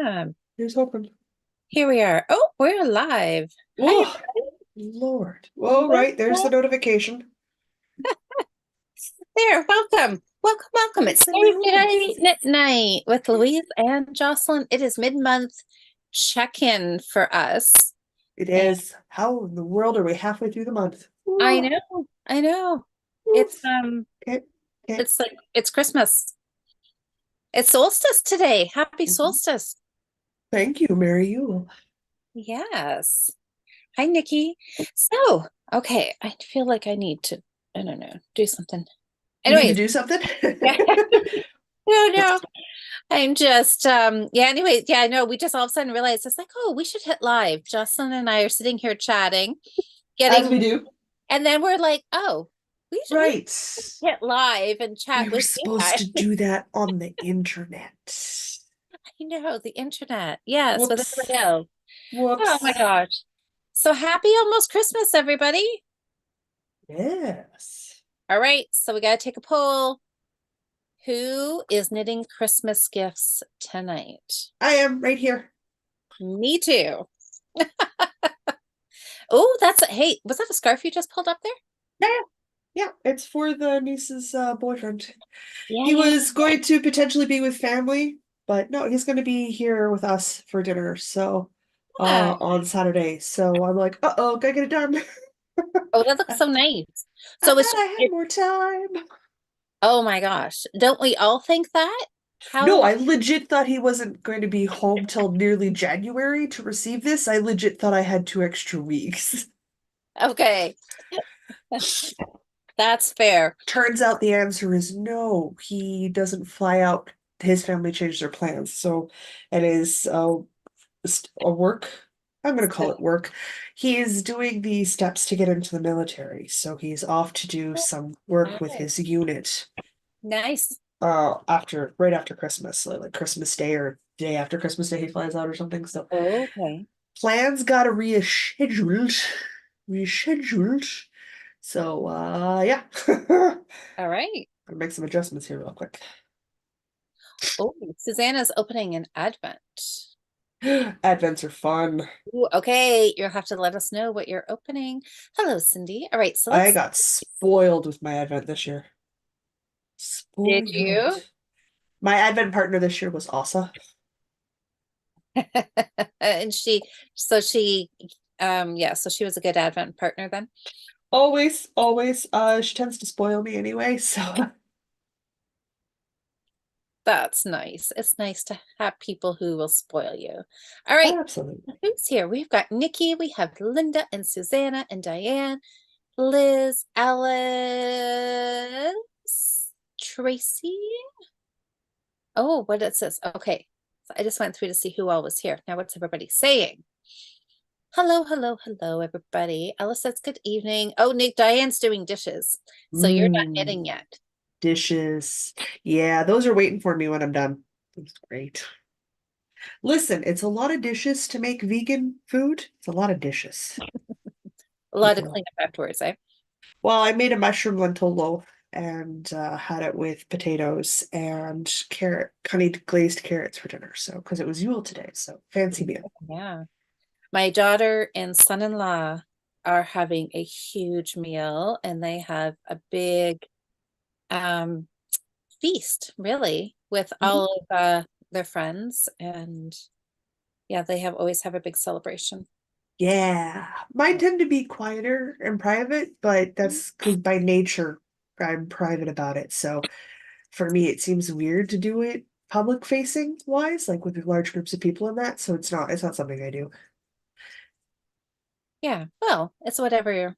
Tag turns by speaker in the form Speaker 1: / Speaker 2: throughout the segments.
Speaker 1: Yeah,
Speaker 2: Here's hoping.
Speaker 1: here we are. Oh, we're live. Hi,
Speaker 2: Oh, Lord.
Speaker 1: everybody.
Speaker 2: Oh, right. There's the notification.
Speaker 1: There, welcome. Welcome, welcome. It's
Speaker 2: It's in my home.
Speaker 1: Thursday night with Louise and Jocelyn. It is mid-month check-in for us.
Speaker 2: It
Speaker 1: And
Speaker 2: is. How in the world are we halfway through the month?
Speaker 1: I
Speaker 2: Oh,
Speaker 1: know, I know. It's
Speaker 2: oof. Okay. Okay.
Speaker 1: it's like it's Christmas. It's solstice today. Happy
Speaker 2: Mhm.
Speaker 1: solstice.
Speaker 2: Thank you, Mary Yule.
Speaker 1: Yes. Hi, Nikki. So, okay, I feel like I need to, I don't know, do something.
Speaker 2: You need to
Speaker 1: Anyways,
Speaker 2: do something?
Speaker 1: yeah. No, no. I'm just yeah, anyway, yeah, I know we just all of a sudden realized it's like, oh, we should hit live. Jocelyn and I are sitting here chatting,
Speaker 2: As
Speaker 1: getting,
Speaker 2: we do.
Speaker 1: and then we're like, oh, we should
Speaker 2: Right.
Speaker 1: hit live and chat
Speaker 2: We were
Speaker 1: with you
Speaker 2: supposed
Speaker 1: guys.
Speaker 2: to do that on the internet.
Speaker 1: I know the internet. Yes, with
Speaker 2: Whoops.
Speaker 1: everybody else. Oh my
Speaker 2: Whoops.
Speaker 1: gosh. So happy almost Christmas, everybody.
Speaker 2: Yes.
Speaker 1: All right, so we gotta take a poll. Who is knitting Christmas gifts tonight?
Speaker 2: I am right here.
Speaker 1: Me too. Oh, hey, was that a scarf you just pulled up there?
Speaker 2: Yeah. Yeah, it's for the niece's boyfriend.
Speaker 1: Yeah,
Speaker 2: He
Speaker 1: yeah,
Speaker 2: was going to potentially be with family, but no, he's going to be here with us for dinner. So,
Speaker 1: yeah.
Speaker 2: on Saturday. So I'm like, uh-oh, gotta get it done.
Speaker 1: Oh, that looks
Speaker 2: I
Speaker 1: so nice.
Speaker 2: I
Speaker 1: So
Speaker 2: thought I had more time.
Speaker 1: oh my gosh. Don't we all think that?
Speaker 2: No,
Speaker 1: How,
Speaker 2: I legit thought he wasn't going to be home till nearly January to receive this. I legit thought I had 2 extra weeks.
Speaker 1: okay, that's fair.
Speaker 2: Turns out the answer is no. He doesn't fly out. His family changed their plans. So it is a work. I'm going to call it work. He is doing the steps to get into the military. So he's off to do some work with
Speaker 1: Oh,
Speaker 2: his unit
Speaker 1: nice.
Speaker 2: after right after Christmas, like Christmas Day or day after Christmas Day he flies out or something. So
Speaker 1: Okay.
Speaker 2: plans got rescheduled. So yeah.
Speaker 1: All right.
Speaker 2: I'll make some adjustments here real quick.
Speaker 1: Oh, Susanna's opening an advent.
Speaker 2: Advents are fun.
Speaker 1: Ooh, okay, you'll have to let us know what you're opening. Hello, Cindy. All right, so
Speaker 2: I
Speaker 1: let's,
Speaker 2: got spoiled with my Advent this year.
Speaker 1: did
Speaker 2: Spoiled.
Speaker 1: you?
Speaker 2: My Advent partner this year was Asa.
Speaker 1: And yeah, so she was a good advent partner then.
Speaker 2: Always, always. She tends to spoil me anyway, so
Speaker 1: That's nice. It's nice to have people who will spoil you. All right,
Speaker 2: absolutely.
Speaker 1: who's here? We've got Nikki, we have Linda and Susanna and Diane, Liz, Alice, Tracy. Oh, what is this? Okay. So I just went through to see who all was here. Now, what's everybody saying? Hello, hello, hello, everybody. Alice says good evening. Oh, Nick, Diane's doing dishes. So you're not
Speaker 2: Mmm,
Speaker 1: knitting yet.
Speaker 2: dishes. Yeah, those are waiting for me when I'm done. That's great. Listen, it's a lot of dishes to make vegan food. It's a lot of dishes,
Speaker 1: A lot of
Speaker 2: people.
Speaker 1: cleanup afterwards, eh?
Speaker 2: Well, I made a mushroom lentil loaf and had it with potatoes and honey glazed carrots for dinner. So, because it was Yule today, so fancy meal.
Speaker 1: Yeah. My daughter and son-in-law are having a huge meal and they have a big um feast, really, with
Speaker 2: Mhm.
Speaker 1: all of their friends. And yeah, they have always have a big celebration.
Speaker 2: Yeah, mine tend to be quieter and private, but that's because by nature I'm private about it. So for me, it seems weird to do it public facing wise, like with large groups of people and that. So it's not something I do.
Speaker 1: Yeah, well, it's whatever you're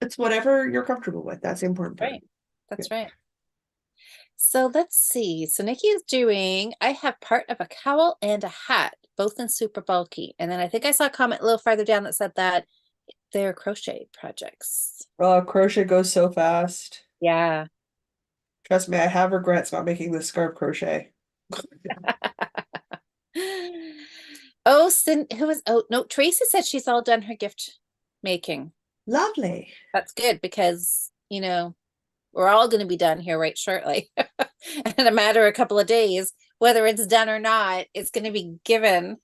Speaker 2: It's whatever you're comfortable with. That's the important part.
Speaker 1: right.
Speaker 2: Yeah.
Speaker 1: That's right. So let's see. So Nikki is doing, I have part of a cowl and a hat, both in super bulky. And then I think I saw a comment a little farther down that said that they're crochet projects.
Speaker 2: Crochet goes so fast.
Speaker 1: Yeah.
Speaker 2: Trust me, I have regrets not making this scarf crochet.
Speaker 1: Oh, oh no, Tracy said she's all done her gift making.
Speaker 2: Lovely.
Speaker 1: That's good because, we're all going to be done here right shortly. In a matter of a couple of days, whether it's done or not, it's going to be given.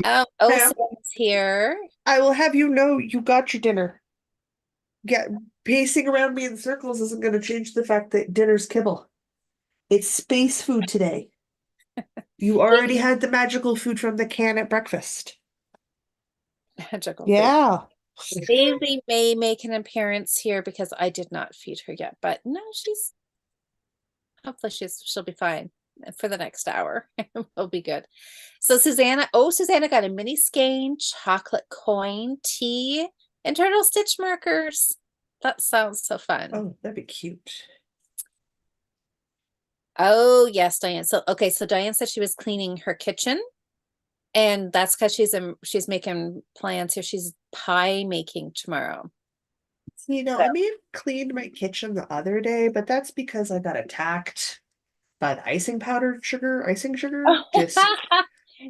Speaker 1: Oh,
Speaker 2: Ma'am,
Speaker 1: Sam's here.
Speaker 2: I will have you know you got your dinner. Get pacing around me in circles isn't going to change the fact that dinner's kibble. It's space food today. You already had the magical food from the can at breakfast.
Speaker 1: Magical food.
Speaker 2: Yeah.
Speaker 1: Bailey may make an appearance here because I did not feed her yet, but no, she's hopefully she'll be fine for the next hour. It'll be good. So Susanna got a mini skein, chocolate coin, tea, and turtle stitch markers. That sounds so fun.
Speaker 2: Oh, that'd be cute.
Speaker 1: Oh, yes, Diane. So okay, so Diane said she was cleaning her kitchen, and that's because she's making plans here. She's pie making tomorrow.
Speaker 2: You know,
Speaker 1: So,
Speaker 2: I may have cleaned my kitchen the other day, but that's because I got attacked by the icing sugar, just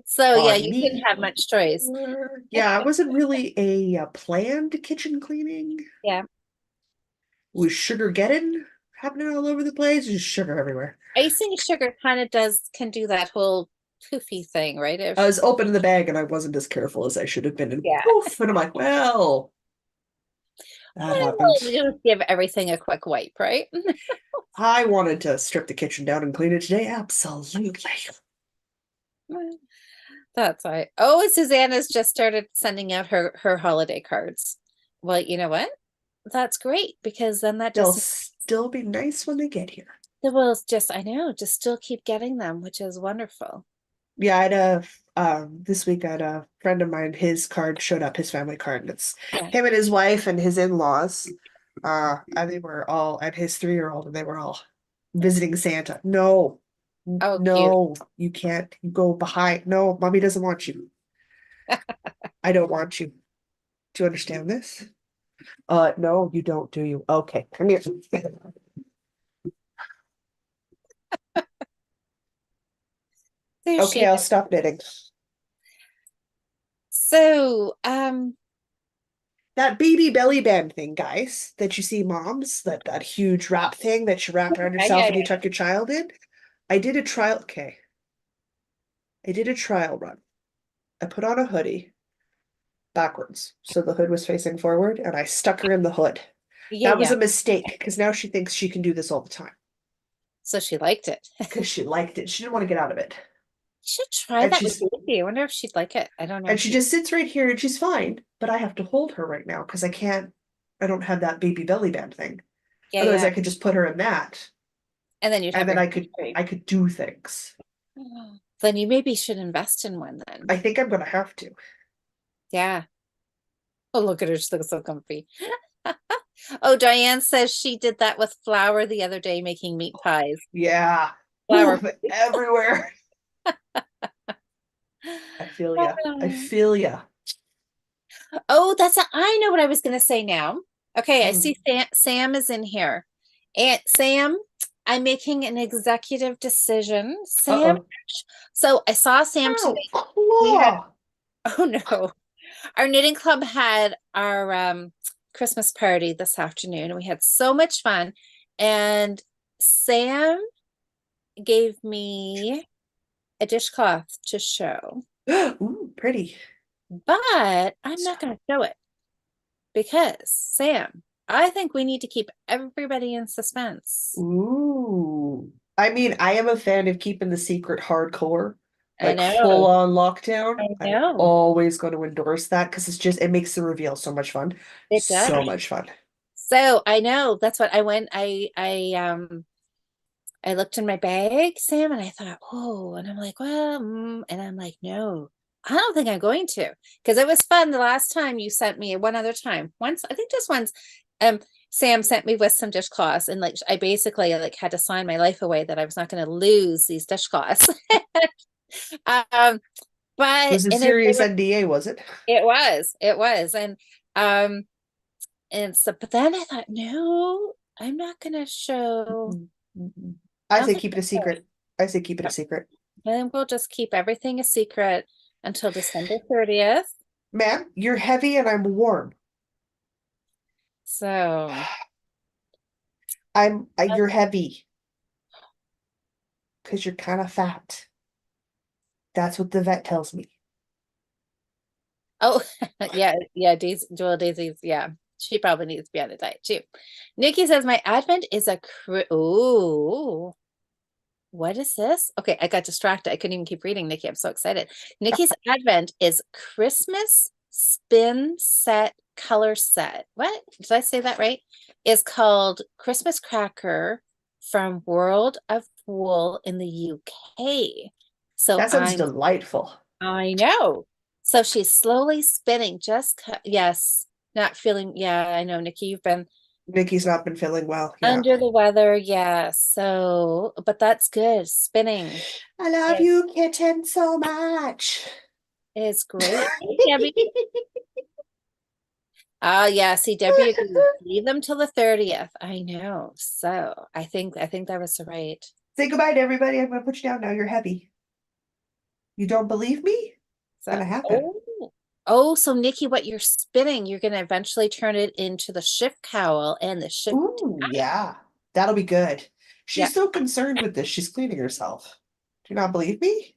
Speaker 1: so yeah,
Speaker 2: on
Speaker 1: you didn't
Speaker 2: me.
Speaker 1: have much choice.
Speaker 2: Yeah, it wasn't really a planned kitchen cleaning.
Speaker 1: Yeah.
Speaker 2: Was sugar getting happening all over the place? Just sugar everywhere.
Speaker 1: Icing sugar kind of can do that whole poofy thing, right?
Speaker 2: I
Speaker 1: If
Speaker 2: was opening the bag and I wasn't as careful as I should have been, and
Speaker 1: yeah,
Speaker 2: poof, and I'm like, well, that
Speaker 1: well,
Speaker 2: happened.
Speaker 1: you just give everything a quick wipe, right?
Speaker 2: I wanted to strip the kitchen down and clean it today. Absolutely.
Speaker 1: That's right. Oh, and Susanna's just started sending out her holiday cards. Well, you know what? That's great because then that
Speaker 2: They'll
Speaker 1: just
Speaker 2: still be nice when they get here.
Speaker 1: will just I know, just still keep getting them, which is wonderful.
Speaker 2: Yeah, I had a this week I had a friend of mine, his card showed up, his family card, and it's
Speaker 1: Yeah.
Speaker 2: him and his wife and his in-laws. And they were all and his 3-year-old, and they were all visiting Santa. No,
Speaker 1: Oh, cute.
Speaker 2: no, you can't. You go behind. No, mommy doesn't want you. I don't want you. Do you understand this? No, you don't, do you? Okay, come here.
Speaker 1: There
Speaker 2: Okay,
Speaker 1: she
Speaker 2: I'll
Speaker 1: is.
Speaker 2: stop knitting.
Speaker 1: So,
Speaker 2: That baby belly band thing, guys, that you see moms, that huge wrap thing that you wrap around
Speaker 1: yeah,
Speaker 2: yourself
Speaker 1: yeah,
Speaker 2: and you
Speaker 1: yeah.
Speaker 2: tuck your child in. I did a trial. Okay, I did a trial run. I put on a hoodie backwards, so the hood was facing forward, and I stuck her in the hood.
Speaker 1: Yeah,
Speaker 2: That was
Speaker 1: yeah.
Speaker 2: a mistake because now she thinks she can do this all the time
Speaker 1: So she liked it.
Speaker 2: because she liked it. She didn't want to get out of it.
Speaker 1: Should try
Speaker 2: And
Speaker 1: that with
Speaker 2: she's
Speaker 1: Lucy. I wonder if she'd like it. I don't know
Speaker 2: and
Speaker 1: if
Speaker 2: she
Speaker 1: she.
Speaker 2: just sits right here and she's fine, but I have to hold her right now because I don't have that baby belly band thing.
Speaker 1: Yeah,
Speaker 2: Otherwise,
Speaker 1: yeah.
Speaker 2: I could just put her in that,
Speaker 1: And then you'd
Speaker 2: and
Speaker 1: have
Speaker 2: then
Speaker 1: your
Speaker 2: I
Speaker 1: hands
Speaker 2: could
Speaker 1: free.
Speaker 2: I could do things.
Speaker 1: Then you maybe should invest in one then.
Speaker 2: I think I'm gonna have to.
Speaker 1: Yeah. Oh, look at her. She looks so comfy. Oh, Diane says she did that with flour the other day making meat pies.
Speaker 2: Yeah. Ooh,
Speaker 1: Flour.
Speaker 2: everywhere. I feel ya. I feel ya.
Speaker 1: Oh, I know what I was going to say now. Okay, I
Speaker 2: Mm.
Speaker 1: see Sam is in here. And Sam, I'm making an executive decision. Sam,
Speaker 2: Uh-oh.
Speaker 1: so I saw Sam today.
Speaker 2: Ow,
Speaker 1: We had,
Speaker 2: claw.
Speaker 1: oh no, our knitting club had our Christmas party this afternoon, and we had so much fun. And Sam gave me a dishcloth to show,
Speaker 2: Ooh, pretty.
Speaker 1: but I'm not going to show it because Sam, I think we need to keep everybody in suspense.
Speaker 2: Ooh. I mean, I am a fan of keeping the secret hardcore,
Speaker 1: I
Speaker 2: like full
Speaker 1: know,
Speaker 2: on lockdown.
Speaker 1: I
Speaker 2: I'm
Speaker 1: know.
Speaker 2: always going to endorse that because it makes the reveal so much fun.
Speaker 1: It does.
Speaker 2: So much fun.
Speaker 1: So I know that's what I went. I looked in my bag, Sam, and I thought, oh, and I'm like, well, and I'm like, no, I don't think I'm going to, because it was fun the last time you sent me one other time. Once, I think just once, um, Sam sent me with some dishcloths, and like I basically like had to sign my life away that I was not going to lose these dishcloths. um,
Speaker 2: It
Speaker 1: but
Speaker 2: was a
Speaker 1: and
Speaker 2: serious NDA, was it?
Speaker 1: it was, um, and so, but then I thought, no, I'm not going to show.
Speaker 2: Mm-mm, mm-mm.
Speaker 1: I
Speaker 2: I
Speaker 1: don't
Speaker 2: say
Speaker 1: think
Speaker 2: keep it a
Speaker 1: so.
Speaker 2: secret. I say keep it a secret.
Speaker 1: Then we'll just keep everything a secret until December 30th.
Speaker 2: Man, you're heavy and I'm warm.
Speaker 1: So,
Speaker 2: You're heavy. because you're kind of fat. That's what the vet tells me.
Speaker 1: Oh, yeah, yeah, Daisy, well, Daisy's, yeah, she probably needs to be on a diet too. Nikki says my advent is a ooh, what is this? Okay, I got distracted. I couldn't even keep reading, Nikki. I'm so excited. Nikki's advent is Christmas spin set color set. What? Did I say that right? Is called Christmas Cracker from World of Wool in the UK. So
Speaker 2: That sounds delightful.
Speaker 1: I know. So she's slowly spinning, yes, not feeling, yeah, I know, Nikki, you've been
Speaker 2: Nikki's not been feeling well. Yeah.
Speaker 1: under the weather, yeah. So, but that's good. Spinning
Speaker 2: I love
Speaker 1: is,
Speaker 2: you, kitten, so much.
Speaker 1: is great. Hey, Debbie. Oh yeah, see, Debbie agrees. Leave them till the 30th. I know. So I think that was right.
Speaker 2: Say goodbye to everybody. I'm going to put you down now. You're heavy. You don't believe me? It's
Speaker 1: So
Speaker 2: going to happen.
Speaker 1: oh, so Nikki, what you're spinning, you're gonna eventually turn it into the shift cowl and the shift.
Speaker 2: Ooh, yeah. That'll be good.
Speaker 1: Yeah.
Speaker 2: She's so concerned with this. She's cleaning herself. Do you not believe me?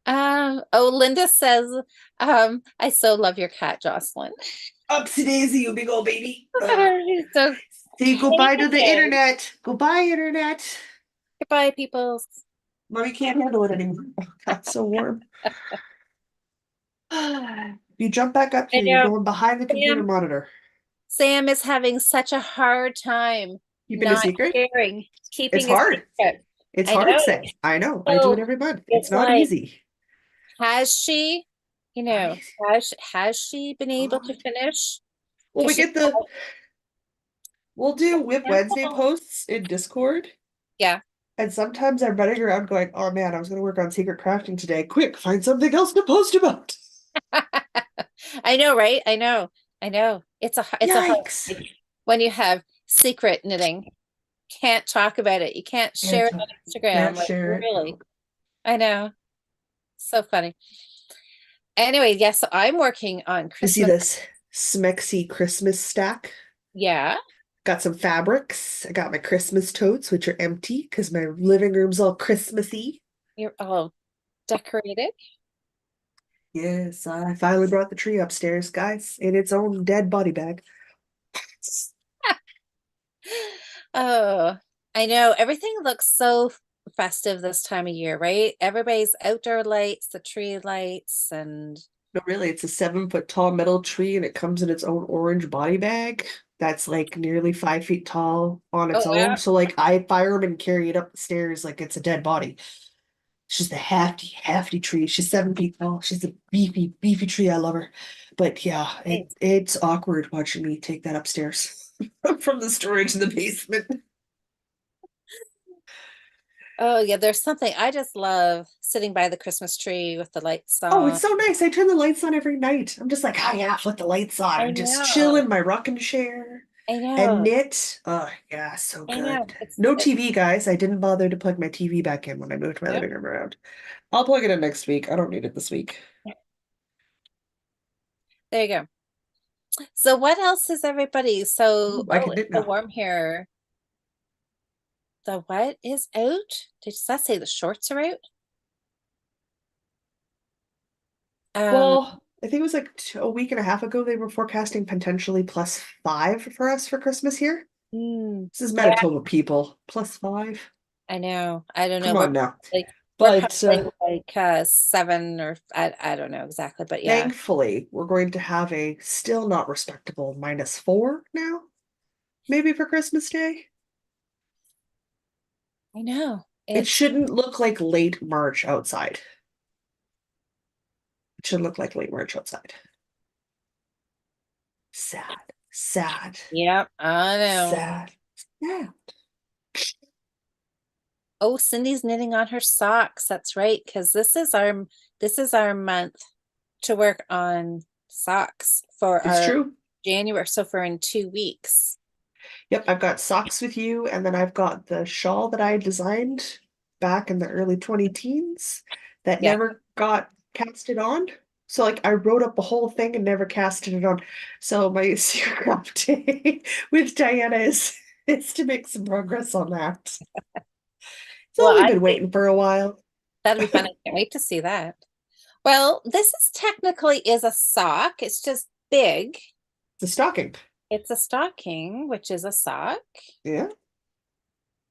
Speaker 1: Oh, Linda says, I so love your cat, Jocelyn.
Speaker 2: Upsy daisy, you big old baby.
Speaker 1: She's so
Speaker 2: Say goodbye to the
Speaker 1: hey.
Speaker 2: internet. Goodbye, internet.
Speaker 1: Goodbye, peoples.
Speaker 2: Mommy can't handle it anymore. Oh, God, it's so warm. You jump back up
Speaker 1: I
Speaker 2: here, you're
Speaker 1: know.
Speaker 2: going behind the computer
Speaker 1: Sam,
Speaker 2: monitor.
Speaker 1: Sam is having such a hard time
Speaker 2: Keeping a
Speaker 1: not
Speaker 2: secret?
Speaker 1: sharing,
Speaker 2: It's
Speaker 1: keeping a
Speaker 2: hard.
Speaker 1: secret.
Speaker 2: It's
Speaker 1: I
Speaker 2: hard,
Speaker 1: know.
Speaker 2: say. I know. I do it
Speaker 1: So
Speaker 2: every month. It's
Speaker 1: it's
Speaker 2: not
Speaker 1: like,
Speaker 2: easy.
Speaker 1: has she,
Speaker 2: Not easy.
Speaker 1: has she been able to
Speaker 2: God.
Speaker 1: finish?
Speaker 2: Well,
Speaker 1: Because
Speaker 2: we
Speaker 1: she,
Speaker 2: get the we'll do Whip Wednesday
Speaker 1: no.
Speaker 2: posts in Discord.
Speaker 1: Yeah.
Speaker 2: And sometimes I'm running around going, oh man, I was gonna work on secret crafting today. Quick, find something else to post about.
Speaker 1: I know, right? I know. I know. It's a hard
Speaker 2: Yikes.
Speaker 1: like, when you have secret knitting. Can't talk about it. You can't share
Speaker 2: Can't
Speaker 1: it
Speaker 2: talk.
Speaker 1: on Instagram.
Speaker 2: Can't
Speaker 1: Like
Speaker 2: share it.
Speaker 1: really.
Speaker 2: No.
Speaker 1: I know. So funny. Anyway, yes, so I'm working on
Speaker 2: You see
Speaker 1: Christmas.
Speaker 2: this Smexy Christmas stack?
Speaker 1: Yeah.
Speaker 2: Got some fabrics. I got my Christmas totes, which are empty because my living room's all Christmassy.
Speaker 1: You're all decorated.
Speaker 2: Yes, I finally brought the tree upstairs, guys, in its own dead body bag.
Speaker 1: Oh, I know. Everything looks so festive this time of year, right? Everybody's outdoor lights, the tree lights, and
Speaker 2: No, really, it's a 7 foot tall metal tree and it comes in its own orange body bag that's like nearly 5 feet tall on
Speaker 1: oh
Speaker 2: its own.
Speaker 1: yeah.
Speaker 2: So like I fireman carry it up the stairs like it's a dead body. She's a hefty, hefty tree. She's 7 feet tall. She's a beefy, beefy tree. I love her. But yeah,
Speaker 1: Nice.
Speaker 2: it's awkward watching me take that upstairs from the storage in the basement.
Speaker 1: Oh yeah, there's something I just love sitting by the Christmas tree with the lights
Speaker 2: Oh, it's
Speaker 1: on.
Speaker 2: so nice. I turn the lights on every night. I'm just like, oh yeah, put the lights on
Speaker 1: I
Speaker 2: and just chill
Speaker 1: know.
Speaker 2: in my rocking chair
Speaker 1: I
Speaker 2: and
Speaker 1: know.
Speaker 2: knit. Oh yeah, so
Speaker 1: I know.
Speaker 2: good. No TV, guys. I didn't bother to plug my TV back in when I moved my
Speaker 1: No,
Speaker 2: living room around. I'll plug it in next week. I don't need it this week.
Speaker 1: there you go. So what else is everybody? So,
Speaker 2: Ooh, I
Speaker 1: oh,
Speaker 2: can
Speaker 1: it's
Speaker 2: knit
Speaker 1: so
Speaker 2: now.
Speaker 1: warm here. The what is out? Does that say the shorts are out? Um,
Speaker 2: Well, I think it was like a week and a half ago they were forecasting potentially +5 for us for Christmas here. This is
Speaker 1: yeah,
Speaker 2: Manitoba people. +5.
Speaker 1: I know. I don't know.
Speaker 2: Come
Speaker 1: We're
Speaker 2: on now.
Speaker 1: like we're
Speaker 2: But
Speaker 1: probably like seven or I don't know exactly, but yeah,
Speaker 2: thankfully, we're going to have a still not respectable -4 now, maybe for Christmas Day.
Speaker 1: I know.
Speaker 2: It
Speaker 1: It's
Speaker 2: shouldn't look like late March outside. It should look like late March outside. Sad, sad,
Speaker 1: yep, I know.
Speaker 2: sad. Yeah.
Speaker 1: Oh, Cindy's knitting on her socks. That's right, because this is our month to work on socks for
Speaker 2: It's
Speaker 1: our
Speaker 2: true.
Speaker 1: January. So for in 2 weeks.
Speaker 2: Yep, I've got socks with you, and then I've got the shawl that I designed back in the early 20 teens that
Speaker 1: Yeah.
Speaker 2: never got casted on. So like I wrote up the whole thing and never casted it on. So my secret craft day with Diana is is to make some progress on that.
Speaker 1: Well,
Speaker 2: So we've
Speaker 1: I
Speaker 2: been
Speaker 1: think
Speaker 2: waiting for a while.
Speaker 1: that'll be fun. I can't wait to see that. Well, this is technically is a sock. It's just big.
Speaker 2: It's a stocking.
Speaker 1: It's a stocking, which is a sock.
Speaker 2: Yeah,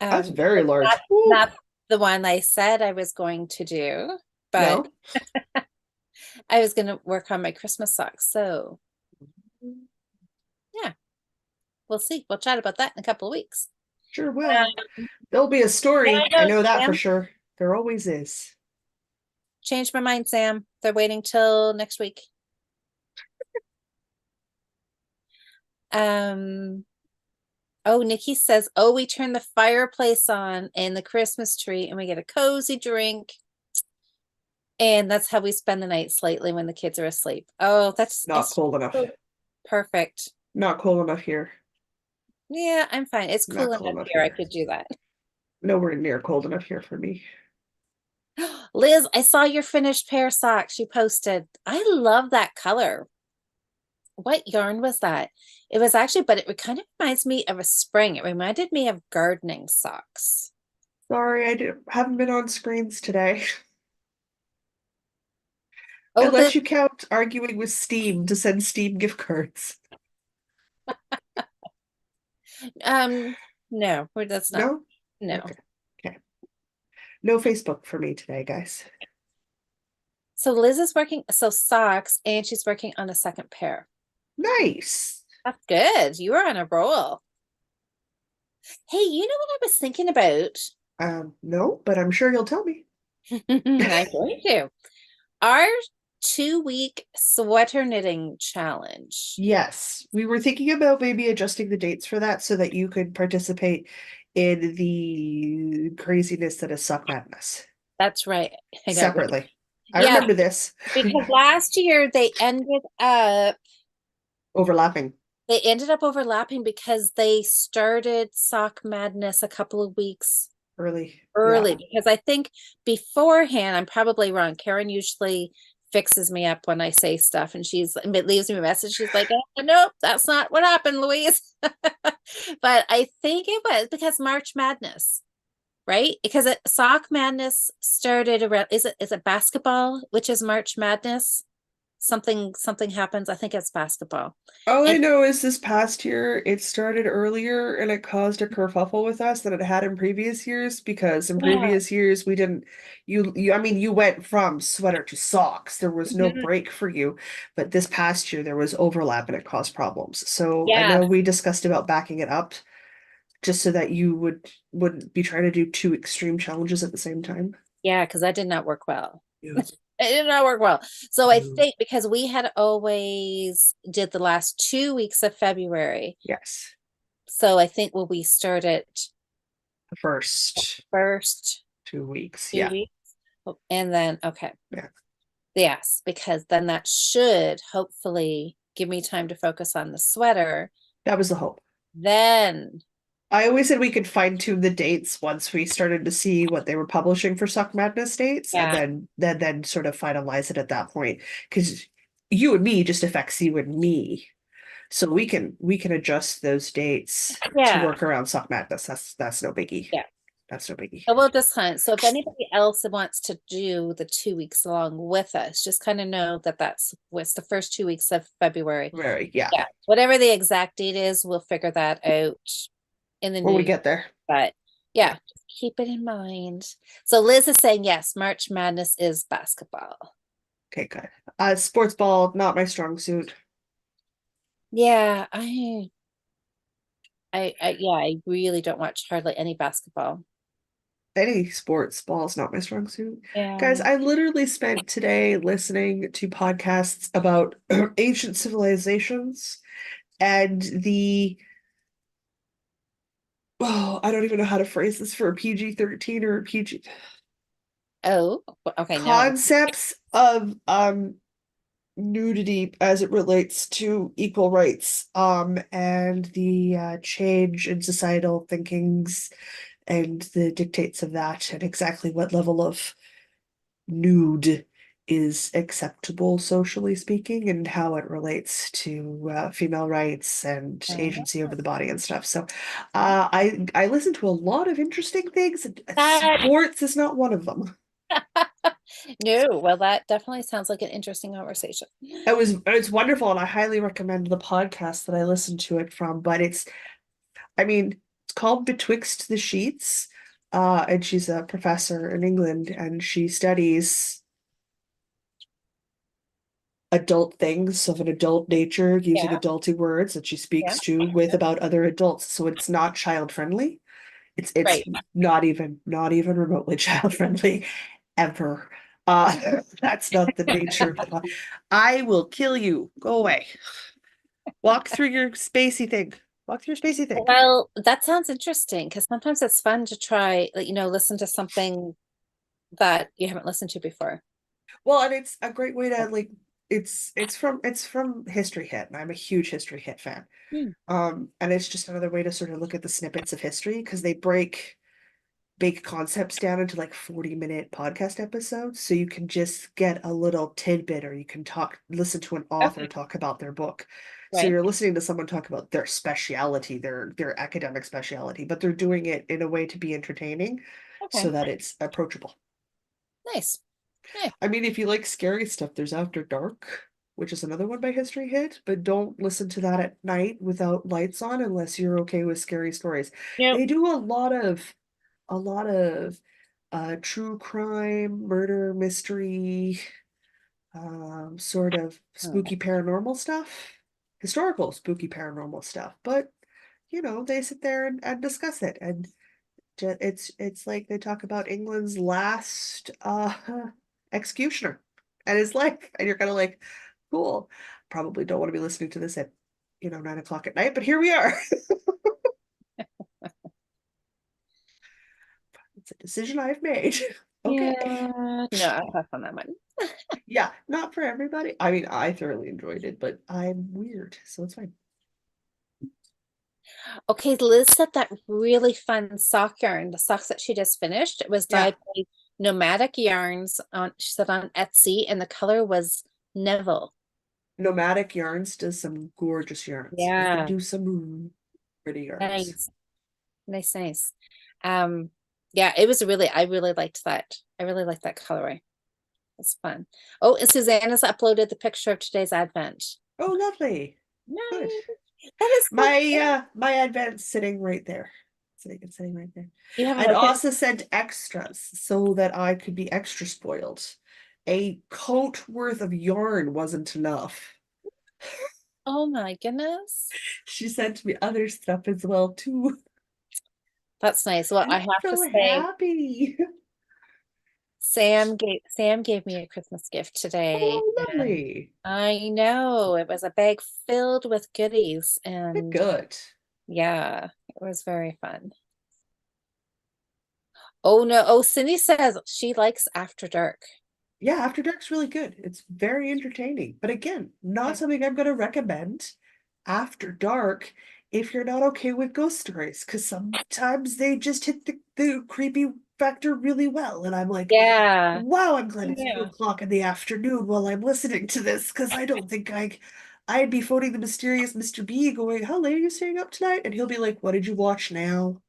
Speaker 2: that's very
Speaker 1: It's
Speaker 2: large. Woo.
Speaker 1: not the one I said I was going to do, but
Speaker 2: No,
Speaker 1: I was going to work on my Christmas socks. So, yeah, we'll see. We'll chat about that in a couple of weeks.
Speaker 2: sure will.
Speaker 1: Um,
Speaker 2: There'll be a
Speaker 1: yeah,
Speaker 2: story.
Speaker 1: I
Speaker 2: I
Speaker 1: know,
Speaker 2: know that for
Speaker 1: Sam.
Speaker 2: sure. There always is.
Speaker 1: Changed my mind, Sam. They're waiting till next week. Um, oh, Nikki says, oh, we turn the fireplace on and the Christmas tree and we get a cozy drink. And that's how we spend the nights lately when the kids are asleep. Oh, that's
Speaker 2: Not
Speaker 1: it's
Speaker 2: cold enough.
Speaker 1: so perfect.
Speaker 2: Not cold enough here.
Speaker 1: Yeah, I'm fine. It's
Speaker 2: Not
Speaker 1: cool
Speaker 2: cold
Speaker 1: enough
Speaker 2: enough
Speaker 1: here. I
Speaker 2: here.
Speaker 1: could do that.
Speaker 2: Nowhere near cold enough here for me.
Speaker 1: Liz, I saw your finished pair of socks you posted. I love that color. What yarn was that? It was actually, but it kind of reminds me of a spring. It reminded me of gardening socks.
Speaker 2: Sorry, haven't been on screens today.
Speaker 1: Oh,
Speaker 2: Unless you count arguing with Steam to send Steam gift cards.
Speaker 1: um, no, that's not.
Speaker 2: No?
Speaker 1: No.
Speaker 2: Okay. Okay. No Facebook for me today, guys.
Speaker 1: So Liz is working, so socks, and she's working on a second pair.
Speaker 2: Nice.
Speaker 1: That's good. You are on a roll. Hey, you know what I was thinking about?
Speaker 2: No, but I'm sure you'll tell me.
Speaker 1: I'm going to. Our 2-week sweater knitting challenge.
Speaker 2: Yes, we were thinking about maybe adjusting the dates for that so that you could participate in the craziness that is Suck Madness
Speaker 1: That's right. I know.
Speaker 2: separately. I
Speaker 1: Yeah,
Speaker 2: remember this.
Speaker 1: because last year
Speaker 2: Overlapping
Speaker 1: they ended up overlapping because they started Sock Madness a couple of weeks
Speaker 2: early. Yeah.
Speaker 1: early because I think beforehand, I'm probably wrong. Karen usually fixes me up when I say stuff and leaves me a message. She's like, oh, nope, that's not what happened, Louise. But I think it was because March Madness, right? Because Sock Madness started around, is it basketball, which is March Madness? Something happens. I think it's basketball.
Speaker 2: All I
Speaker 1: And
Speaker 2: know is this past year it started earlier and it caused a kerfuffle with us than it had in previous years because in
Speaker 1: yeah.
Speaker 2: previous years we didn't you I mean you went from sweater to socks. There was no
Speaker 1: Mhm.
Speaker 2: break for you, but this past year there was overlap and it caused problems. So I
Speaker 1: Yeah.
Speaker 2: know we discussed about backing it up just so that you wouldn't be trying to do two extreme challenges at the same time.
Speaker 1: Yeah, because that did not work well.
Speaker 2: Yeah.
Speaker 1: It did not work well. So I
Speaker 2: No.
Speaker 1: think because we had always did the last 2 weeks of February.
Speaker 2: Yes.
Speaker 1: So I think will we start at
Speaker 2: The first
Speaker 1: first
Speaker 2: 2 weeks.
Speaker 1: two
Speaker 2: Yeah.
Speaker 1: weeks? And then okay.
Speaker 2: Yeah.
Speaker 1: Yes, because then that should hopefully give me time to focus on the sweater.
Speaker 2: That was the hope.
Speaker 1: Then
Speaker 2: I always said we could fine tune the dates once we started to see what they were publishing for Suck Madness dates, and
Speaker 1: yeah,
Speaker 2: then sort of finalize it at that point. Because you and me just affects you and me, so we can adjust those dates to
Speaker 1: yeah,
Speaker 2: work around Suck Madness. That's no biggie.
Speaker 1: yeah.
Speaker 2: That's no biggie.
Speaker 1: So we'll just hunt. So if anybody else wants to do the 2 weeks along with us, just kind of know that that's what's the first 2 weeks of February.
Speaker 2: Very, yeah.
Speaker 1: Yeah, whatever the exact date is, we'll figure that out in the
Speaker 2: When we
Speaker 1: new.
Speaker 2: get there.
Speaker 1: But
Speaker 2: Yeah.
Speaker 1: yeah, just keep it in mind. So Liz is saying yes, March Madness is basketball.
Speaker 2: Okay, good. Sports ball, not my strong suit.
Speaker 1: Yeah, yeah, I really don't watch hardly any basketball.
Speaker 2: Any sports ball is not my strong suit. Guys,
Speaker 1: Yeah.
Speaker 2: I literally spent today listening to podcasts about ancient civilizations and I don't even know how to phrase this for a PG-13 or a PG
Speaker 1: Oh, okay, no.
Speaker 2: concepts of nudity as it relates to equal rights and the change in societal thinkings and the dictates of that and exactly what level of nude is acceptable socially speaking and how it relates to female rights and
Speaker 1: Oh,
Speaker 2: agency over the body and stuff. So I listen to a lot of interesting things.
Speaker 1: that
Speaker 2: Sports is not one of them.
Speaker 1: no, well, that definitely sounds like an interesting conversation.
Speaker 2: It's wonderful and I highly recommend the podcast that I listened to it from. But I mean, it's called Betwixt the Sheets. And she's a professor in England and she studies adult things of an adult nature using
Speaker 1: Yeah,
Speaker 2: adulty words that she
Speaker 1: yeah,
Speaker 2: speaks to with about other adults. So it's not child friendly. It's
Speaker 1: right.
Speaker 2: not even remotely child friendly ever. That's not the nature of the pod. I will kill you. Go away. Walk through your spacey thing. Walk through your spacey thing.
Speaker 1: Well, that sounds interesting because sometimes it's fun to try, like, listen to something that you haven't listened to before.
Speaker 2: Well, and it's a great way to like it's from History Hit, and I'm a huge History Hit fan.
Speaker 1: Hmm.
Speaker 2: And it's just another way to sort of look at the snippets of history because they break big concepts down into like 40-minute podcast episodes. So you can just get a little tidbit or you can listen to an author
Speaker 1: Okay,
Speaker 2: talk about their book. So
Speaker 1: right.
Speaker 2: you're listening to someone talk about their speciality, their academic speciality, but they're doing it in a way to be entertaining so
Speaker 1: Okay,
Speaker 2: that it's approachable.
Speaker 1: nice. Nice.
Speaker 2: I mean, if you like scary stuff, there's After Dark, which is another one by History Hit, but don't listen to that at night without lights on unless you're okay with scary stories.
Speaker 1: Yep.
Speaker 2: They do a lot of true crime, murder, mystery, sort of
Speaker 1: Hmm.
Speaker 2: spooky paranormal stuff, historical spooky paranormal stuff. But they sit there and discuss it, and it's like they talk about England's last executioner and his life, and you're kind of like, cool. Probably don't want to be listening to this at 9 o'clock at night, but here we are. It's a decision I've made.
Speaker 1: Yeah,
Speaker 2: Okay.
Speaker 1: no, I'll pass on that one.
Speaker 2: Yeah, not for everybody. I mean, I thoroughly enjoyed it, but I'm weird, so it's fine.
Speaker 1: Okay, Liz said that really fun sock yarn, the socks that she just finished, it was
Speaker 2: Yeah,
Speaker 1: dyed by Nomadic Yarns on, she said on Etsy, and the color was Neville.
Speaker 2: Nomadic Yarns does some gorgeous yarns. They can
Speaker 1: Yeah,
Speaker 2: do some pretty yarns.
Speaker 1: nice, nice, nice. Um, yeah, it was really, I really liked that. I really liked that colorway. It's fun. Oh, and Susanna's uploaded the picture of today's advent.
Speaker 2: Oh, lovely. Good.
Speaker 1: Nice. That is so
Speaker 2: My
Speaker 1: cute.
Speaker 2: my advent's sitting right there. It's sitting right there.
Speaker 1: You haven't
Speaker 2: I'd
Speaker 1: opened.
Speaker 2: also sent extras so that I could be extra spoiled. A coat worth of yarn wasn't enough.
Speaker 1: Oh my goodness.
Speaker 2: She sent me other stuff as well too.
Speaker 1: That's nice. Well,
Speaker 2: I'm
Speaker 1: I have to
Speaker 2: so
Speaker 1: say,
Speaker 2: happy.
Speaker 1: Sam gave me a Christmas gift today,
Speaker 2: Oh,
Speaker 1: and
Speaker 2: lovely.
Speaker 1: I know it was a bag filled with goodies, and
Speaker 2: Good.
Speaker 1: yeah, it was very fun. Oh no, oh, Cindy says she likes After Dark.
Speaker 2: Yeah, After Dark's really good. It's very entertaining. But again, not
Speaker 1: Yeah.
Speaker 2: something I'm going to recommend after dark if you're not okay with ghost stories, because sometimes they just hit the creepy factor really well. And I'm like,
Speaker 1: Yeah.
Speaker 2: wow, I'm glad it's two
Speaker 1: Yeah.
Speaker 2: o'clock in the afternoon while I'm listening to this, because I don't think I'd be phoning the mysterious Mr. B going, how late are you staying up tonight? And he'll be like, what did you watch now?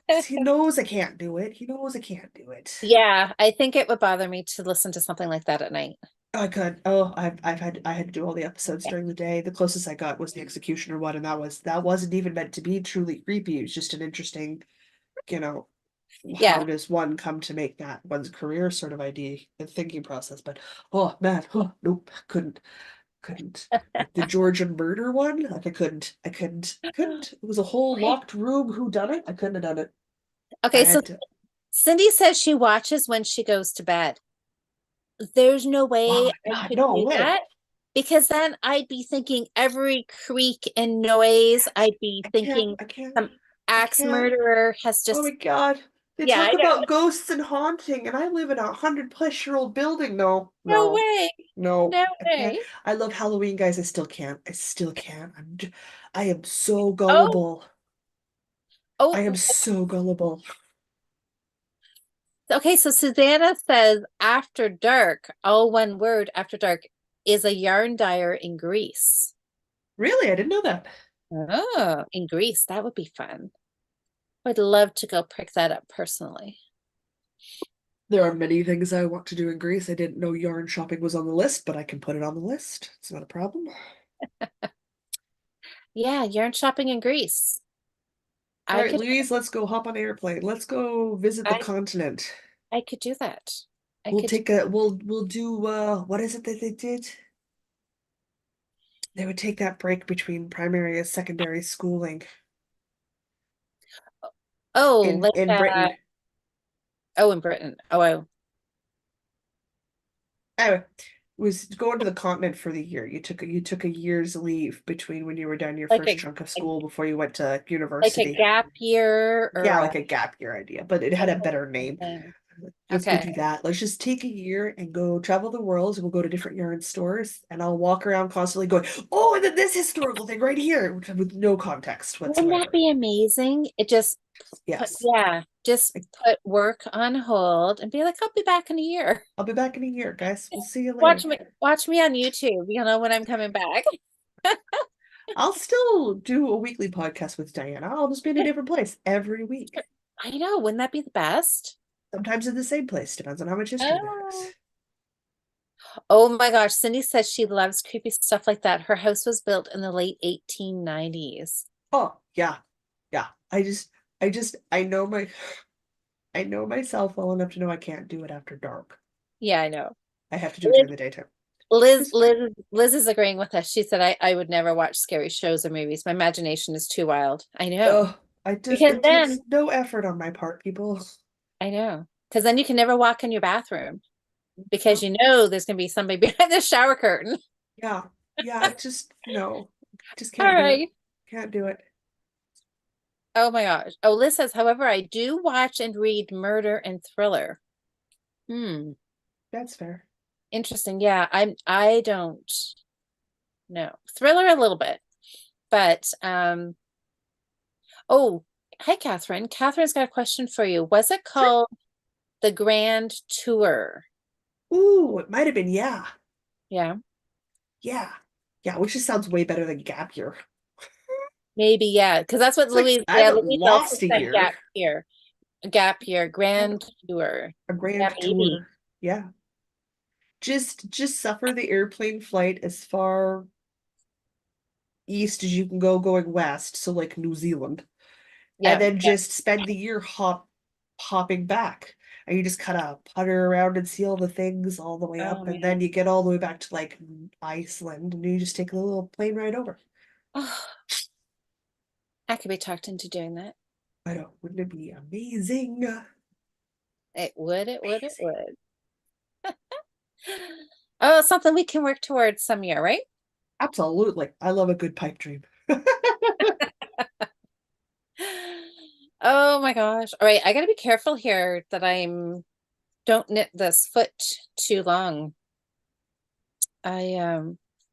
Speaker 2: Because he knows I can't do it. He knows I can't do it.
Speaker 1: Yeah, I think it would bother me to listen to something like that at night.
Speaker 2: I could. Oh, I had to do all the episodes
Speaker 1: Yeah.
Speaker 2: during the day. The closest I got was the Executioner one, and that wasn't even meant to be truly creepy. It was just an interesting, you know, how
Speaker 1: Yeah.
Speaker 2: does one come to make that one's career sort of idea and thinking process. But oh man, oh, nope, couldn't. Like the Georgian murder one, like I couldn't. It was a whole
Speaker 1: Okay.
Speaker 2: locked room. Who done it? I couldn't have done it. I
Speaker 1: Okay, so
Speaker 2: had to.
Speaker 1: Cindy says she watches when she goes to bed. There's no
Speaker 2: Oh
Speaker 1: way
Speaker 2: my
Speaker 1: I
Speaker 2: God,
Speaker 1: could
Speaker 2: no
Speaker 1: do
Speaker 2: way.
Speaker 1: that because then I'd be thinking every creak and noise. I'd be
Speaker 2: I can't.
Speaker 1: thinking
Speaker 2: I can't.
Speaker 1: some
Speaker 2: I
Speaker 1: axe
Speaker 2: can't.
Speaker 1: murderer has
Speaker 2: Oh my
Speaker 1: just,
Speaker 2: God. They
Speaker 1: yeah, I
Speaker 2: talk
Speaker 1: know.
Speaker 2: about ghosts and haunting, and I live in 100-plus-year-old building. No,
Speaker 1: No
Speaker 2: no,
Speaker 1: way.
Speaker 2: no.
Speaker 1: No
Speaker 2: I can't.
Speaker 1: way.
Speaker 2: I love Halloween, guys. I still can't. I still can't. I am so
Speaker 1: Oh,
Speaker 2: gullible. I am
Speaker 1: oh,
Speaker 2: so gullible.
Speaker 1: Okay, so Susanna says after dark, all one word after dark is a yarn dyer in Greece.
Speaker 2: Really? I didn't know that.
Speaker 1: Oh, in Greece, that would be fun. I'd love to go pick that up personally.
Speaker 2: There are many things I want to do in Greece. I didn't know yarn shopping was on the list, but I can put it on the list. It's not a problem.
Speaker 1: Yeah, yarn shopping in Greece.
Speaker 2: All
Speaker 1: I
Speaker 2: right,
Speaker 1: could
Speaker 2: Louise, let's go hop on an airplane. Let's go visit the
Speaker 1: I
Speaker 2: continent.
Speaker 1: I could do that. I
Speaker 2: We'll
Speaker 1: could do
Speaker 2: take a we'll do what is it that they did? They would take that break between primary and secondary schooling
Speaker 1: Oh,
Speaker 2: in
Speaker 1: like
Speaker 2: Britain.
Speaker 1: oh in Britain. Oh,
Speaker 2: Anyway, was going to the continent for the year. You took a year's leave between when you were done your
Speaker 1: like
Speaker 2: first chunk of school before you went to
Speaker 1: like a
Speaker 2: university.
Speaker 1: gap year or
Speaker 2: Yeah, like a gap year idea, but it had a better name.
Speaker 1: thing.
Speaker 2: Let's go
Speaker 1: Okay.
Speaker 2: do that. Let's just take a year and go travel the world. We'll go to different yarn stores and I'll walk around constantly going, oh, and then this historical thing right here with no context
Speaker 1: Wouldn't that
Speaker 2: whatsoever.
Speaker 1: be amazing? It just put,
Speaker 2: Yes.
Speaker 1: yeah, just
Speaker 2: Like,
Speaker 1: put work on hold and be like, I'll be back in a year.
Speaker 2: I'll be back in a year, guys. We'll see you later.
Speaker 1: Watch me on YouTube, when I'm coming back.
Speaker 2: I'll still do a weekly podcast with Diana. I'll just be in a different place every week.
Speaker 1: I know, wouldn't that be the best?
Speaker 2: Sometimes in the same place, depends on how much history there is.
Speaker 1: Oh. Oh my gosh, Cindy says she loves creepy stuff like that. Her house was built in the late 1890s.
Speaker 2: Oh, yeah. Yeah. I know myself well enough to know I can't do it after dark.
Speaker 1: Yeah, I know.
Speaker 2: I have to do it during the daytime. Just
Speaker 1: Liz is agreeing with us. She said I would never watch scary shows or movies. My imagination is too wild. I know.
Speaker 2: oh, I just
Speaker 1: Because
Speaker 2: it takes
Speaker 1: then
Speaker 2: no effort on my part, people.
Speaker 1: I know. Because then you can never walk in your bathroom because
Speaker 2: No.
Speaker 1: you know there's gonna be somebody behind the shower curtain.
Speaker 2: Yeah. Yeah, just no. Just
Speaker 1: All
Speaker 2: can't do it.
Speaker 1: right.
Speaker 2: Can't do it.
Speaker 1: Oh my gosh. Oh, Liz says, however, I do watch and read murder and thriller. Hmm.
Speaker 2: That's fair.
Speaker 1: Interesting. Yeah, I don't know. Thriller a little bit, but oh, hi Catherine. Catherine's got a question for you. Was it
Speaker 2: Sure.
Speaker 1: called the Grand Tour?
Speaker 2: Ooh, it might have been, yeah.
Speaker 1: Yeah,
Speaker 2: Yeah. Yeah, which just sounds way better than gap year.
Speaker 1: maybe, yeah, because that's what
Speaker 2: It's like
Speaker 1: Louise,
Speaker 2: I
Speaker 1: yeah,
Speaker 2: haven't
Speaker 1: Louise also
Speaker 2: lost a
Speaker 1: said
Speaker 2: year.
Speaker 1: gap year,
Speaker 2: I have
Speaker 1: Grand Tour.
Speaker 2: a
Speaker 1: Yeah,
Speaker 2: grand
Speaker 1: maybe.
Speaker 2: tour. Yeah. Just suffer the airplane flight as far east as you can go going west, so like New Zealand. And
Speaker 1: Yeah,
Speaker 2: then
Speaker 1: yeah.
Speaker 2: just spend the year hopping back. And you just kind of putter around and see all the things all the way
Speaker 1: Oh
Speaker 2: up, and then
Speaker 1: man.
Speaker 2: you get all the way back to like Iceland, and you just take a little plane ride over.
Speaker 1: Oh, I could be talked into doing that.
Speaker 2: I know, wouldn't it be amazing?
Speaker 1: It would, it would, it
Speaker 2: Amazing.
Speaker 1: would. Oh, something we can work towards some year, right?
Speaker 2: Absolutely. I love a good pipe dream.
Speaker 1: Oh my gosh. All right, I gotta be careful here that I'm don't knit this foot too long. I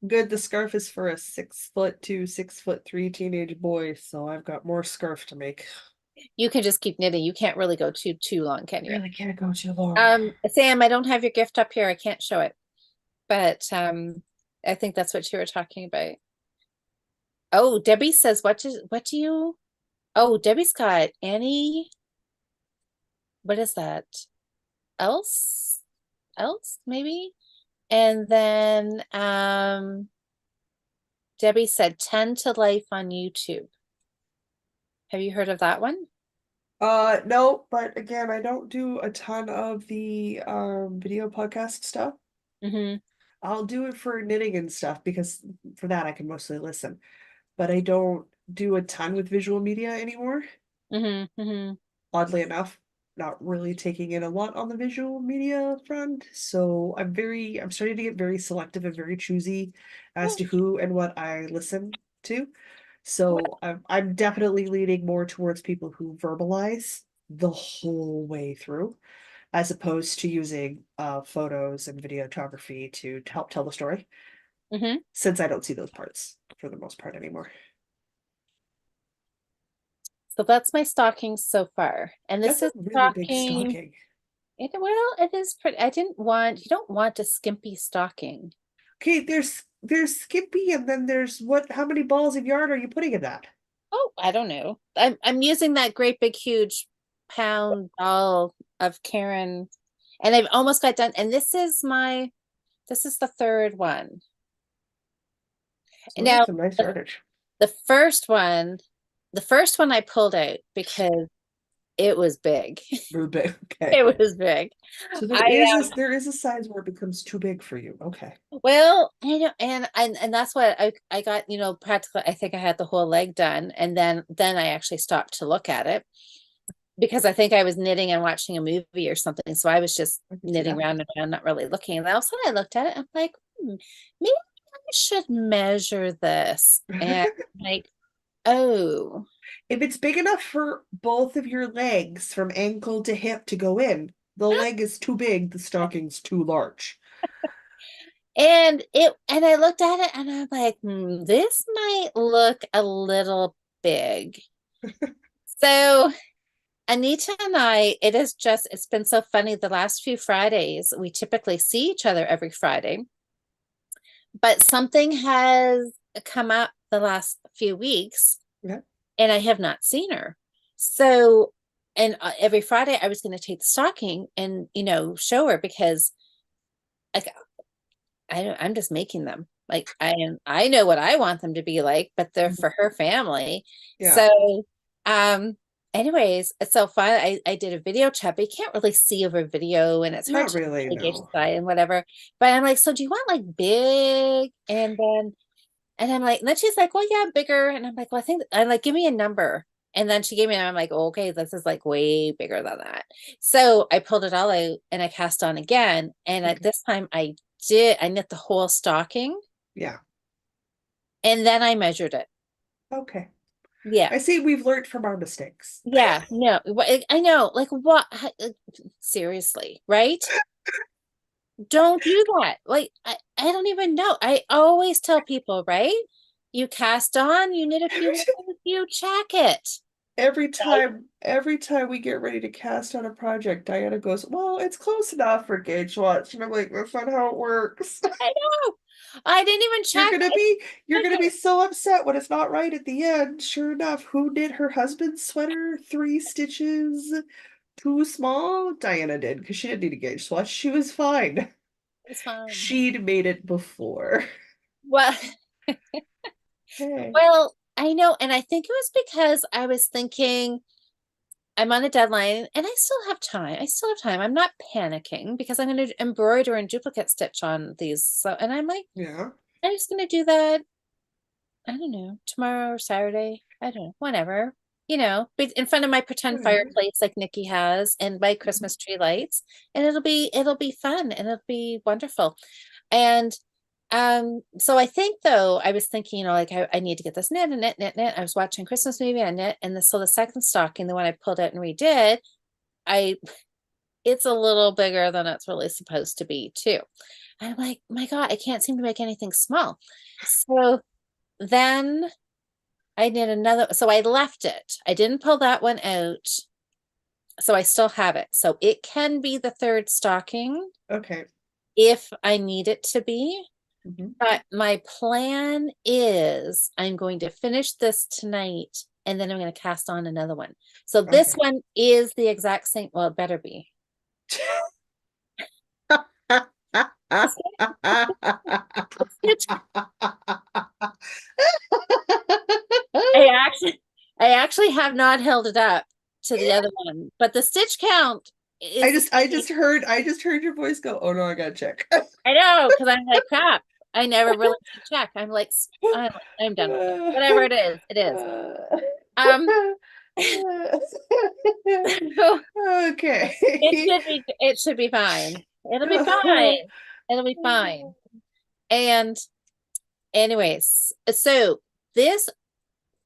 Speaker 2: Good, the scarf is for a 6'2", 6'3" teenage boy, so I've got more scarf to make.
Speaker 1: you can just keep knitting. You can't really go too long, can you?
Speaker 2: Really can't go too long.
Speaker 1: Sam, I don't have your gift up here. I can't show it. But I think that's what you were talking about. Oh, Debbie says, what do you oh, Debbie's got Annie, what is that? Else, maybe? And then Debbie said 10 to life on YouTube. Have you heard of that one?
Speaker 2: No, but again, I don't do a ton of the video podcast stuff.
Speaker 1: Mm-hmm.
Speaker 2: I'll do it for knitting and stuff because for that I can mostly listen. But I don't do a ton with visual media anymore.
Speaker 1: Mm-hmm. Mm-hmm.
Speaker 2: Oddly enough, not really taking in a lot on the visual media front. So I'm starting to get very selective and very choosy as to who and what I listen to. So I'm definitely leaning more towards people who verbalize the whole way through, as opposed to using photos and videography to help tell the story,
Speaker 1: Mm-hmm.
Speaker 2: since I don't see those parts for the most part anymore.
Speaker 1: So that's my stocking so far. And this
Speaker 2: That's a
Speaker 1: is
Speaker 2: really big
Speaker 1: stocking
Speaker 2: stocking.
Speaker 1: Well, it is pretty. You don't want a skimpy stocking.
Speaker 2: Okay, there's Skippy, and then there's what? How many balls of yarn are you putting in that?
Speaker 1: Oh, I don't know. I'm using that great big huge pound ball of Karen, and I've almost got done. And this is the third one. And
Speaker 2: So
Speaker 1: now
Speaker 2: that's a nice
Speaker 1: the,
Speaker 2: yardage.
Speaker 1: the first one, the first one I pulled out because it was big.
Speaker 2: Really big. Okay.
Speaker 1: It was big.
Speaker 2: So
Speaker 1: I
Speaker 2: there is a size where it becomes too big for you. Okay.
Speaker 1: Well, I know, and that's what I got, practically I think I had the whole leg done, and then I actually stopped to look at it because I think I was knitting and watching a movie or something. So I was just
Speaker 2: I can see
Speaker 1: knitting
Speaker 2: that.
Speaker 1: around and around, not really looking. And all of a sudden I looked at it, I'm like, maybe I should measure this. And like, oh,
Speaker 2: If it's big enough for both of your legs from ankle to hip to go in, the leg is too big, the stocking's too large.
Speaker 1: and I looked at it and I'm like, this might look a little big. So Anita and I, it's been so funny. The last few Fridays, we typically see each other every Friday, but something has come up the last few weeks
Speaker 2: Yeah.
Speaker 1: and I have not seen her. So, and every Friday I was going to take the stocking and, show her because like, I'm just making them. Like I know what I want them to be like, but they're
Speaker 2: Mhm.
Speaker 1: for her family.
Speaker 2: Yeah.
Speaker 1: So um anyways, it's so fun. I did a video chat, but you can't really see over video and it's hard
Speaker 2: Not
Speaker 1: to
Speaker 2: really,
Speaker 1: gauge the
Speaker 2: no.
Speaker 1: side and whatever. But I'm like, so do you want like big? And I'm like, and then she's like, well, yeah, bigger. And I'm like, well, I think I'm like, give me a number. And then she gave me, and I'm like, oh, okay, this is like way bigger than that. So I pulled it all out and I cast on again. And at
Speaker 2: Okay.
Speaker 1: this time I knit the whole stocking
Speaker 2: Yeah.
Speaker 1: and then I measured it.
Speaker 2: Okay.
Speaker 1: Yeah.
Speaker 2: I see we've learned from our mistakes.
Speaker 1: Yeah. No, I know. Like, what? Seriously, right? Don't do that. Like, I don't even know. I always tell people, right? You cast on, you knit a few rows, you check it. Right?
Speaker 2: Every time we get ready to cast on a project, Diana goes, "Well, it's close enough for gauge watch." And I'm like, "That's not how it works."
Speaker 1: I know. I didn't even check.
Speaker 2: You're gonna be so upset when it's not right at the end. Sure enough, who did her husband's sweater 3 stitches too small? Diana did, because she didn't need a gauge swatch. She was fine.
Speaker 1: It's fine.
Speaker 2: She'd made it before.
Speaker 1: Well,
Speaker 2: Hey.
Speaker 1: well, I know, and I think it was because I was thinking I'm on a deadline and I still have time. I still have time. I'm not panicking because I'm going to embroider and duplicate stitch on these. So, and I'm like,
Speaker 2: Yeah.
Speaker 1: I'm just going to do that. I don't know, tomorrow or Saturday. I don't know, whenever, in front of my pretend
Speaker 2: Whatever.
Speaker 1: fireplace like Nikki has and my
Speaker 2: Mhm.
Speaker 1: Christmas tree lights. And it'll be fun and it'll be wonderful. And so I think though, I was thinking, like I need to get this knit and knit, knit, knit. I was watching Christmas movie on knit, and so the second stocking, the one I pulled out and redid, I it's a little bigger than it's really supposed to be too. I'm like, my God, I can't seem to make anything small. So then I did another, so I left it. I didn't pull that one out. So I still have it. So it can be the third stocking
Speaker 2: Okay.
Speaker 1: if I need it to be.
Speaker 2: Mhm.
Speaker 1: But my plan is I'm going to finish this tonight and then I'm going to cast on another one. So this
Speaker 2: Okay.
Speaker 1: one is the exact same. Well, it better be. The stitch, I actually, I actually have not held it up to the other one, but the stitch count is the same.
Speaker 2: I just heard your voice go, "Oh no, I gotta check."
Speaker 1: I know, because I'm like, crap. I never really check. I'm like, I'm done with it. Whatever it is, it is. Um, so
Speaker 2: Okay.
Speaker 1: it should be fine. It'll be fine. It'll be fine. And anyways, so this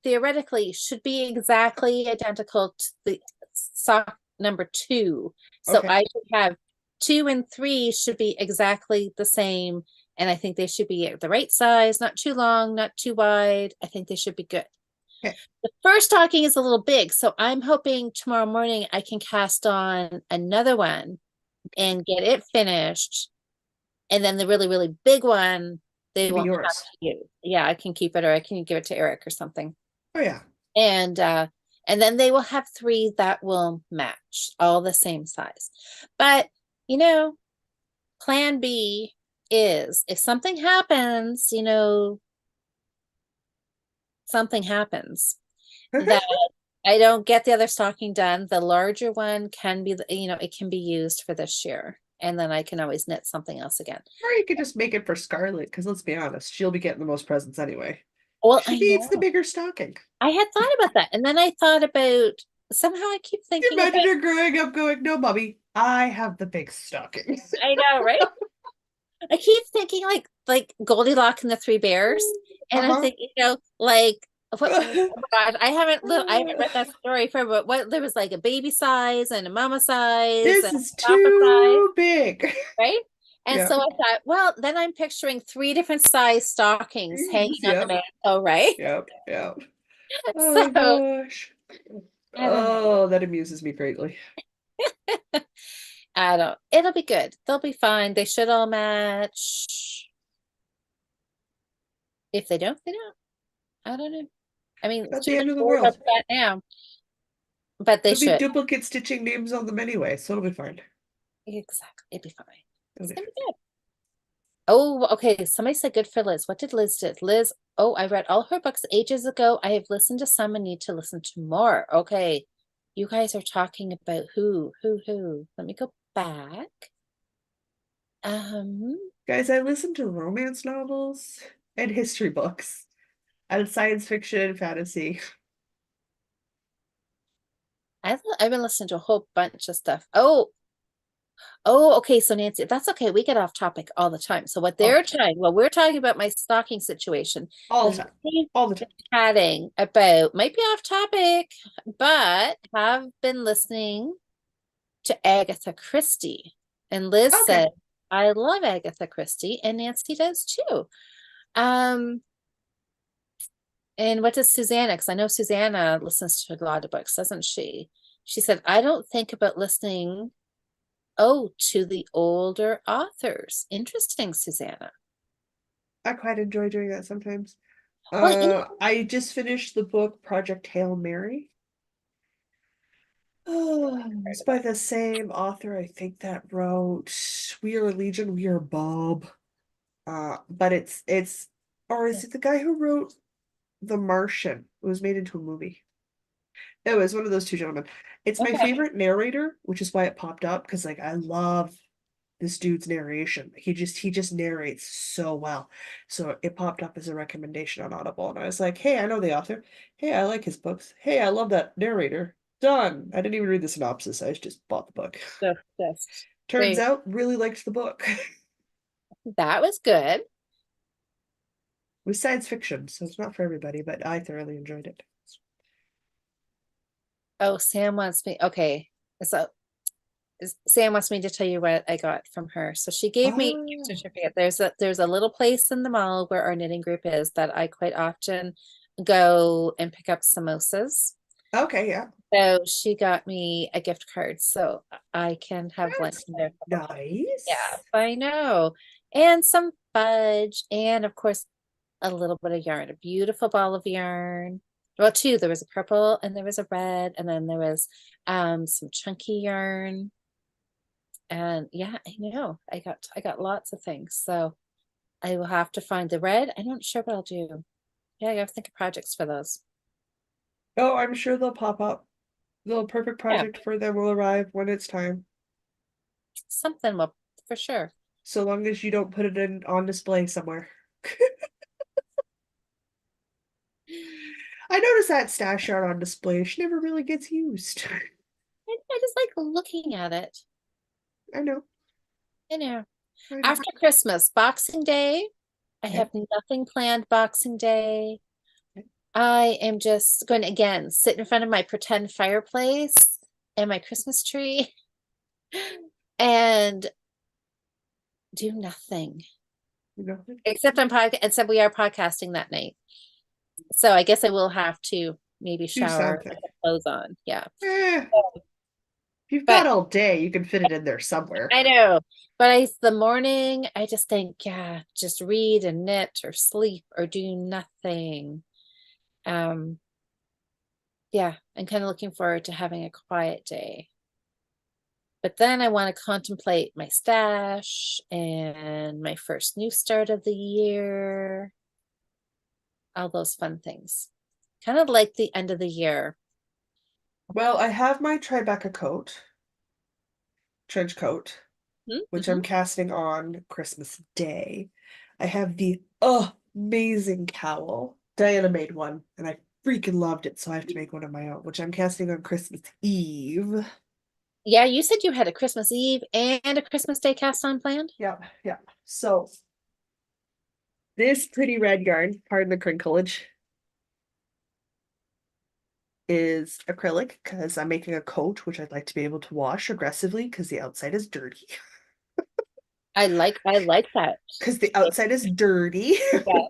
Speaker 1: theoretically should be exactly identical to the sock number two. So
Speaker 2: Okay.
Speaker 1: I should have 2 and 3 should be exactly the same. And I think they should be the right size, not too long, not too wide. I think they should be good.
Speaker 2: Okay.
Speaker 1: The first stocking is a little big, so I'm hoping tomorrow morning I can cast on another one and get it finished. And then the really, really big one, they
Speaker 2: Can be
Speaker 1: won't have
Speaker 2: yours.
Speaker 1: to use. Yeah, I can keep it or I can give it to Eric or something.
Speaker 2: Oh yeah.
Speaker 1: And and then they will have three that will match, all the same size. But you know, plan B is if something happens, something happens that I don't get the other stocking done, the larger one can be, it can be used for this year. And then I can always knit something else again.
Speaker 2: Or you could just make it for Scarlet, because let's be honest, she'll be getting the most presents anyway.
Speaker 1: Well,
Speaker 2: She
Speaker 1: I
Speaker 2: needs the
Speaker 1: know.
Speaker 2: bigger stocking.
Speaker 1: I had thought about that. And then I thought about somehow I keep
Speaker 2: You
Speaker 1: thinking
Speaker 2: imagine
Speaker 1: about,
Speaker 2: her growing up going, no, mommy, I have the big stocking.
Speaker 1: I know, right? I keep thinking like Goldilocks and the Three Bears. And I'm
Speaker 2: Uh-huh.
Speaker 1: thinking, like what oh my God, I haven't read that story for but what there was like a baby size and a mama size
Speaker 2: This
Speaker 1: and
Speaker 2: is
Speaker 1: a papa size,
Speaker 2: too big.
Speaker 1: right? And
Speaker 2: Yeah.
Speaker 1: so I thought, well, then I'm picturing three different size stockings hanging on the
Speaker 2: Yep.
Speaker 1: mantle, right?
Speaker 2: Yep. Yep.
Speaker 1: So
Speaker 2: Oh gosh.
Speaker 1: I don't know.
Speaker 2: Oh, that amuses me greatly.
Speaker 1: I don't, it'll be good. They'll be fine. They should all match. If they don't, they don't. I don't know. I mean,
Speaker 2: Not the
Speaker 1: Susan's
Speaker 2: end of the
Speaker 1: worried about
Speaker 2: world.
Speaker 1: that now, but they
Speaker 2: There'll be
Speaker 1: should.
Speaker 2: duplicate stitching names on them anyway, so it'll be fine.
Speaker 1: Exactly. It'd be fine.
Speaker 2: It'll
Speaker 1: It's
Speaker 2: be
Speaker 1: gonna
Speaker 2: fine.
Speaker 1: be good. Oh, okay. Somebody said good for Liz. What did Liz did? Liz, oh, I read all her books ages ago. I have listened to some and need to listen to more. Okay. You guys are talking about who? Let me go back. Um,
Speaker 2: Guys, I listen to romance novels and history books and science fiction and fantasy.
Speaker 1: I've been listening to a whole bunch of stuff. Oh, okay. So Nancy, that's okay. We get off topic all the time. So
Speaker 2: Oh,
Speaker 1: well, we're talking about my stocking situation.
Speaker 2: all the
Speaker 1: Is
Speaker 2: time.
Speaker 1: we've
Speaker 2: All the
Speaker 1: been
Speaker 2: time.
Speaker 1: chatting about might be off topic, but have been listening to Agatha Christie. And Liz
Speaker 2: Okay.
Speaker 1: said, I love Agatha Christie, and Nancy does too. Um, and what does Susanna? Because I know Susanna listens to a lot of books, doesn't she? She said, I don't think about listening. Oh, to the older authors. Interesting, Susanna.
Speaker 2: I quite enjoy doing that sometimes.
Speaker 1: Well,
Speaker 2: I just finished the book Project Hail Mary. Oh, it's by the same author, I think, that wrote We Are Legion, We Are Bob. But it's or is it the guy who wrote The Martian? It was made into a movie. It was one of those two gentlemen. It's my
Speaker 1: okay.
Speaker 2: favorite narrator, which is why it popped up, because like I love this dude's narration. He just narrates so well. So it popped up as a recommendation on Audible, and I was like, hey, I know the author. Hey, I like his books. Hey, I love that narrator. Done. I didn't even read the synopsis. I just bought the book.
Speaker 1: Just
Speaker 2: Turns
Speaker 1: there.
Speaker 2: out, really liked the book. It
Speaker 1: That was good.
Speaker 2: was science fiction, so it's not for everybody, but I thoroughly enjoyed it.
Speaker 1: Oh, Sam wants me. Okay. So Sam wants me to tell you what I got from her. So she gave me a gift
Speaker 2: Oh,
Speaker 1: certificate. There's a little place in the mall where our knitting group is that I quite often go and pick up samosas.
Speaker 2: okay, yeah.
Speaker 1: So she got me a gift card so I can have lunch
Speaker 2: That's
Speaker 1: in there. Yeah,
Speaker 2: nice.
Speaker 1: I know. And some fudge, and of course, a little bit of yarn, a beautiful ball of yarn. Well, two, there was a purple and there was a red, and then there was some chunky yarn. And yeah, I know. I got lots of things. So I will have to find the red. I'm not sure what I'll do. Yeah, I gotta think of projects for those.
Speaker 2: Oh, I'm sure they'll pop up. The perfect
Speaker 1: Yeah,
Speaker 2: project for them will arrive when it's time.
Speaker 1: something will for sure.
Speaker 2: So long as you don't put it in on display somewhere. I noticed that stash art on display. She never really gets used.
Speaker 1: I just like looking at it.
Speaker 2: I know.
Speaker 1: You know,
Speaker 2: I know.
Speaker 1: after Christmas, Boxing Day, I
Speaker 2: Okay.
Speaker 1: have nothing planned Boxing Day. I am just going to again sit in front of my pretend fireplace and my Christmas tree and do nothing.
Speaker 2: You know.
Speaker 1: Except we are podcasting that night. So I guess I will have to maybe
Speaker 2: Do
Speaker 1: shower,
Speaker 2: something.
Speaker 1: put the clothes on. Yeah.
Speaker 2: Eh, If you've got
Speaker 1: But
Speaker 2: all day, you can fit it in there somewhere.
Speaker 1: I know, but the morning, I just think, yeah, just read and knit or sleep or do nothing. Um, yeah, I'm kind of looking forward to having a quiet day. But then I want to contemplate my stash and my first new start of the year, all those fun things. Kind of like the end of the year.
Speaker 2: Well, I have my Tribeca trench coat, which I'm
Speaker 1: Mm-hmm.
Speaker 2: casting on Christmas Day. I have the amazing cowl. Diana made one, and I freaking loved it, so I have to make one of my own, which I'm casting on Christmas Eve.
Speaker 1: Yeah, you said you had a Christmas Eve and a Christmas Day cast on planned?
Speaker 2: Yeah, yeah. So this pretty red yarn, pardon the crinklage, is acrylic because I'm making a coat, which I'd like to be able to wash aggressively because the outside is dirty.
Speaker 1: I like that.
Speaker 2: Because the outside is dirty.
Speaker 1: Yeah,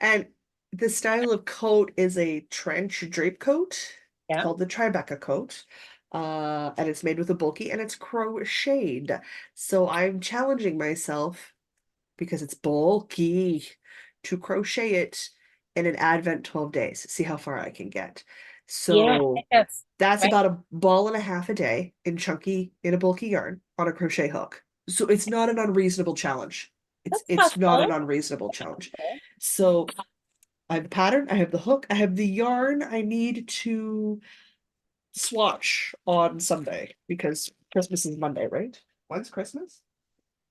Speaker 2: And the style of coat is a trench drape coat. It's
Speaker 1: yeah.
Speaker 2: called the Tribeca coat. And it's made with a bulky and it's crocheted. So I'm challenging myself because it's bulky to crochet it in an Advent 12 days, see how far I can get.
Speaker 1: Yeah,
Speaker 2: So
Speaker 1: yes.
Speaker 2: that's
Speaker 1: Right.
Speaker 2: about a ball and a half a day in a bulky yarn on a crochet hook. So it's not an unreasonable challenge. It's
Speaker 1: That's
Speaker 2: it's not an
Speaker 1: possible.
Speaker 2: unreasonable challenge. So I have the pattern, I have the hook, I have the yarn I need to swatch on Sunday because Christmas is Monday, right? When's Christmas?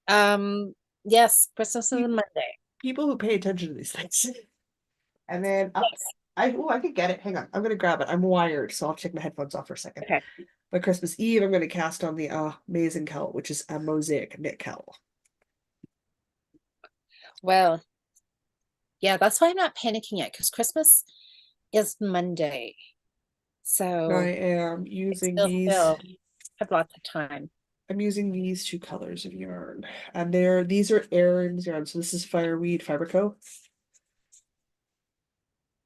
Speaker 1: Yes, Christmas is a
Speaker 2: Pe-
Speaker 1: Monday.
Speaker 2: People who pay attention to these things. And then
Speaker 1: Yes.
Speaker 2: I could get it. Hang on. I'm gonna grab it. I'm wired, so I'll take my headphones off for a second.
Speaker 1: Okay.
Speaker 2: By Christmas Eve, I'm gonna cast on the amazing cowl, which is a mosaic knit cowl.
Speaker 1: Well, yeah, that's why I'm not panicking yet because Christmas is Monday.
Speaker 2: I
Speaker 1: So
Speaker 2: am
Speaker 1: I
Speaker 2: using these.
Speaker 1: still have lots of time.
Speaker 2: I'm using these two colors of yarn, and these are Erin's yarn. So this is Fireweed Fiberco,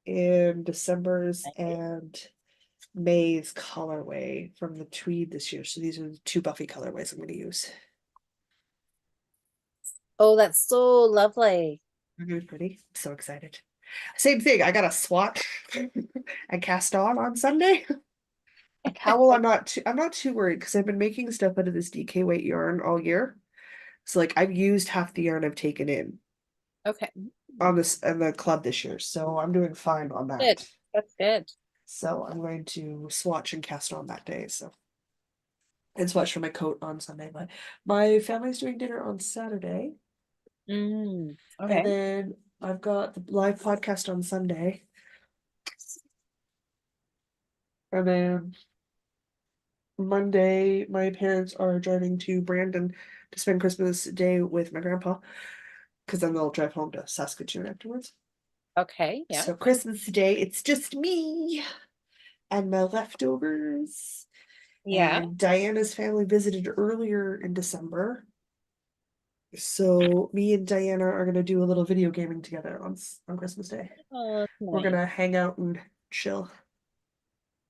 Speaker 2: and December's and May's colorway from the tweed this year. So these are the two Buffy colorways I'm going to use.
Speaker 1: Oh, that's so lovely.
Speaker 2: Really pretty. I'm so excited. Same thing. I got a swatch and cast on Sunday. A cowl, I'm not too worried because I've been making stuff out of this DK weight yarn all year. So like I've used half the yarn I've taken in
Speaker 1: Okay.
Speaker 2: on this and the club this year. So I'm doing fine on
Speaker 1: Good.
Speaker 2: that.
Speaker 1: That's good.
Speaker 2: So I'm going to swatch and cast on that day. So and swatch for my coat on Sunday. My family's doing dinner on Saturday. And
Speaker 1: Okay.
Speaker 2: then I've got the live podcast on Sunday. And then Monday, my parents are driving to Brandon to spend Christmas Day with my grandpa, because then they'll drive home to Saskatoon afterwards.
Speaker 1: Okay. Yeah.
Speaker 2: So Christmas Day, it's just me and my leftovers.
Speaker 1: Yeah.
Speaker 2: And Diana's family visited earlier in December. So me and Diana are gonna do a little video gaming together on Christmas Day.
Speaker 1: Oh, that's
Speaker 2: We're
Speaker 1: nice.
Speaker 2: gonna hang out and chill,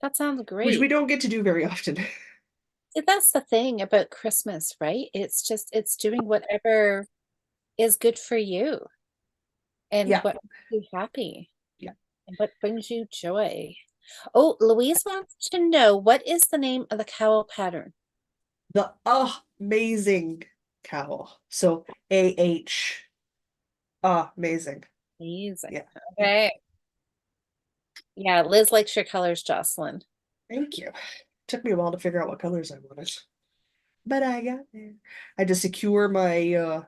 Speaker 1: That sounds
Speaker 2: which we
Speaker 1: great.
Speaker 2: don't get to do very often.
Speaker 1: See, that's the thing about Christmas, right? It's doing whatever is good for you and
Speaker 2: Yeah,
Speaker 1: what makes you happy
Speaker 2: yeah.
Speaker 1: and what brings you joy. Oh, Louise wants to know what is the name of the cowl pattern?
Speaker 2: The amazing cowl. So AH. Amazing.
Speaker 1: Amazing.
Speaker 2: Yeah, yeah.
Speaker 1: Okay. Yeah, Liz likes your colors, Jocelyn.
Speaker 2: Thank you. Took me a while to figure out what colors I wanted, but I got there. I had to secure my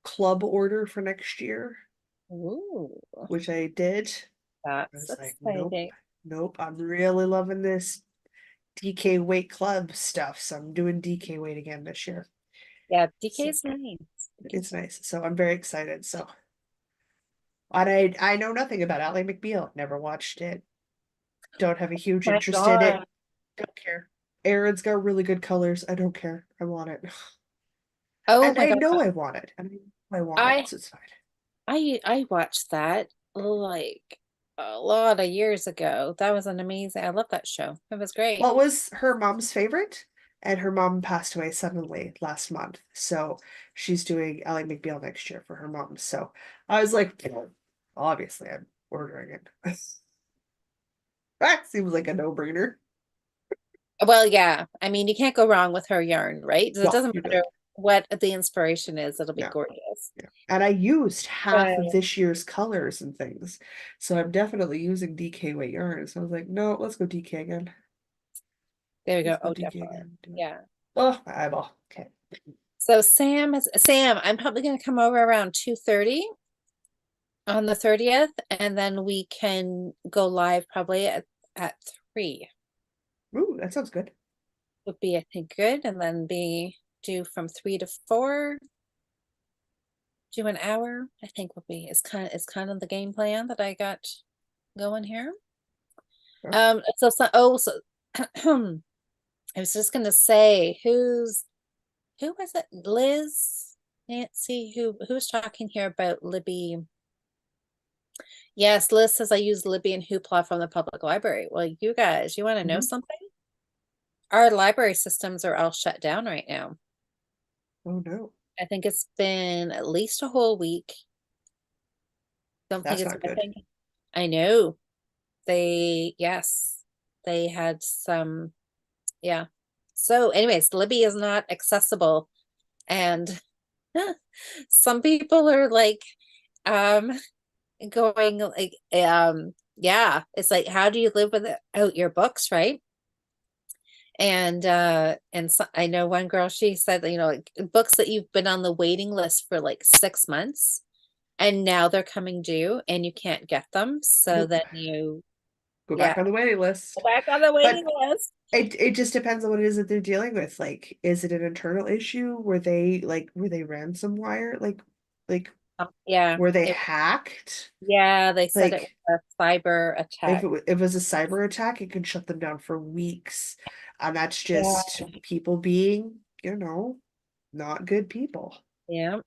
Speaker 2: club order for next year,
Speaker 1: Ooh,
Speaker 2: which I did. I
Speaker 1: that's
Speaker 2: was like, nope,
Speaker 1: exciting.
Speaker 2: nope. I'm really loving this DK weight club stuff, so I'm doing DK weight again this year.
Speaker 1: Yeah,
Speaker 2: So
Speaker 1: DK's nice.
Speaker 2: it's
Speaker 1: DK's
Speaker 2: nice. So I'm very excited. So and I know nothing about Ally McBeal. Never watched it. Don't have a huge
Speaker 1: my
Speaker 2: interest in it.
Speaker 1: God.
Speaker 2: Don't care. Aaron's got really good colors. I don't care. I want it.
Speaker 1: Oh
Speaker 2: And
Speaker 1: my
Speaker 2: I
Speaker 1: God.
Speaker 2: know I want it. And I know I want it,
Speaker 1: I
Speaker 2: so it's fine.
Speaker 1: I watched that like a lot of years ago. That was an amazing. I love that show. It was great.
Speaker 2: What was her mom's favorite? and her mom passed away suddenly last month. So she's doing Ally McBeal next year for her mom. So I was like, obviously I'm ordering it. That seems like a no-brainer.
Speaker 1: Well, yeah. I mean, you can't go wrong with her yarn, right? So it
Speaker 2: No,
Speaker 1: doesn't
Speaker 2: you
Speaker 1: matter
Speaker 2: really
Speaker 1: what the inspiration is, it'll be
Speaker 2: no.
Speaker 1: gorgeous.
Speaker 2: Yeah. And I used half of
Speaker 1: But
Speaker 2: this year's colors and things. So I'm definitely using DK weight yarn. So I was like, no, let's go DK again.
Speaker 1: there we go.
Speaker 2: Let's go
Speaker 1: Oh,
Speaker 2: DK
Speaker 1: definitely.
Speaker 2: again. Do it.
Speaker 1: Yeah.
Speaker 2: Oh, my eyeball. Okay.
Speaker 1: So Sam, I'm probably gonna come over around 2:30 on the 30th, and then we can go live probably at 3
Speaker 2: Ooh, that sounds good.
Speaker 1: would be, I think, good, and then be do from 3 to 4, do an hour, I think would be is kind of the game plan that I got going here.
Speaker 2: Yeah.
Speaker 1: So I was just gonna say who was it? Liz, Nancy, who's talking here about Libby? Yes, Liz says I use Libby and Hoopla from the public library. Well, you guys, you want to know
Speaker 2: Mhm.
Speaker 1: something? Our library systems are all shut down right now.
Speaker 2: Oh no,
Speaker 1: I think it's been at least a whole week. Don't think
Speaker 2: that's
Speaker 1: it's,
Speaker 2: not
Speaker 1: I
Speaker 2: good.
Speaker 1: think, I know yes, they had some, yeah. So anyways, Libby is not accessible, and some people are like, um, going like, yeah, it's like, how do you live without your books, right? And so, I know one girl, she said, like books that you've been on the waiting list for like 6 months, and now they're coming due and you can't get them. So
Speaker 2: Nope.
Speaker 1: then you,
Speaker 2: Go
Speaker 1: yeah,
Speaker 2: back on the waiting
Speaker 1: go
Speaker 2: list.
Speaker 1: back on the waiting
Speaker 2: But
Speaker 1: list.
Speaker 2: it just depends on what it is that they're dealing with. Like, is it an internal issue? Were they ransomwire? Like
Speaker 1: Yeah,
Speaker 2: were they hacked?
Speaker 1: yeah, they said it
Speaker 2: Like
Speaker 1: was a cyber attack.
Speaker 2: if it was a cyber attack, it can shut them down for weeks. And that's
Speaker 1: Yeah,
Speaker 2: just people being, not good people.
Speaker 1: yeah,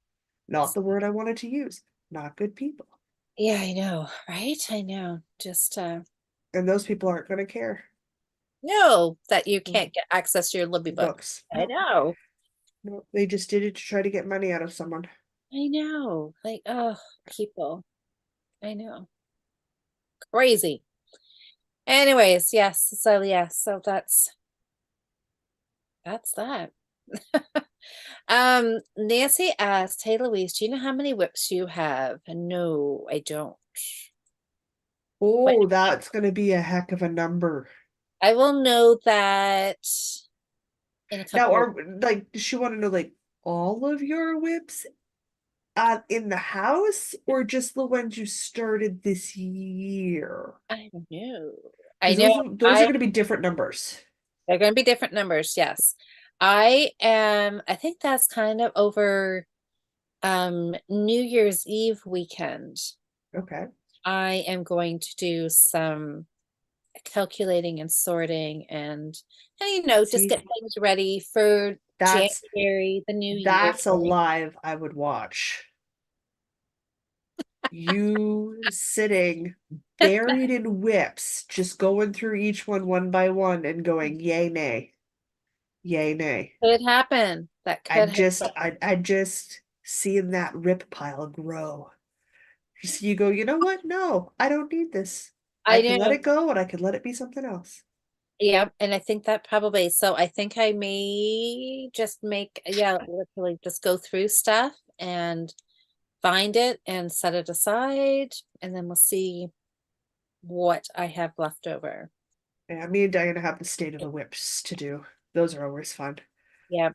Speaker 2: Not the word I wanted to use. Not good people.
Speaker 1: yeah, I know, right? I know. Just
Speaker 2: And those people aren't going to care.
Speaker 1: know that you
Speaker 2: Mm,
Speaker 1: can't get access to your Libby book.
Speaker 2: books.
Speaker 1: I
Speaker 2: No,
Speaker 1: know.
Speaker 2: no, they just did it to try to get money out of someone.
Speaker 1: I know. Like, oh, people. I know. Crazy. Anyways, yes. So yeah, so that's that. Nancy asked, "Hey Louise, do you know how many whips you have?" No, I don't. But
Speaker 2: Oh, that's going to be a heck of a number.
Speaker 1: I will know that in a
Speaker 2: Now,
Speaker 1: couple of,
Speaker 2: does she want to know like all of your whips in the house or just the ones you started this year?
Speaker 1: I know. I
Speaker 2: Because
Speaker 1: know
Speaker 2: those are
Speaker 1: I
Speaker 2: going to be different numbers.
Speaker 1: they're going to be different numbers, yes. I think that's kind of over New Year's Eve weekend.
Speaker 2: Okay.
Speaker 1: I am going to do some calculating and sorting, and just
Speaker 2: See,
Speaker 1: get things ready for
Speaker 2: that's
Speaker 1: January, the new year.
Speaker 2: that's a live I would watch. You sitting buried in whips, just going through each one by one and going yay nay, yay nay.
Speaker 1: Could happen. That could happen.
Speaker 2: I just seeing that rip pile grow. You go, you know what? No, I don't need this. I
Speaker 1: I
Speaker 2: can let
Speaker 1: know.
Speaker 2: it go and I can let it be something else.
Speaker 1: Yeah, and I think that probably, so I think I may just make, yeah, literally just go through stuff and find it and set it aside, and then we'll see what I have left over.
Speaker 2: Yeah, me and Diana have the state of the whips to do. Those are always fun.
Speaker 1: Yeah,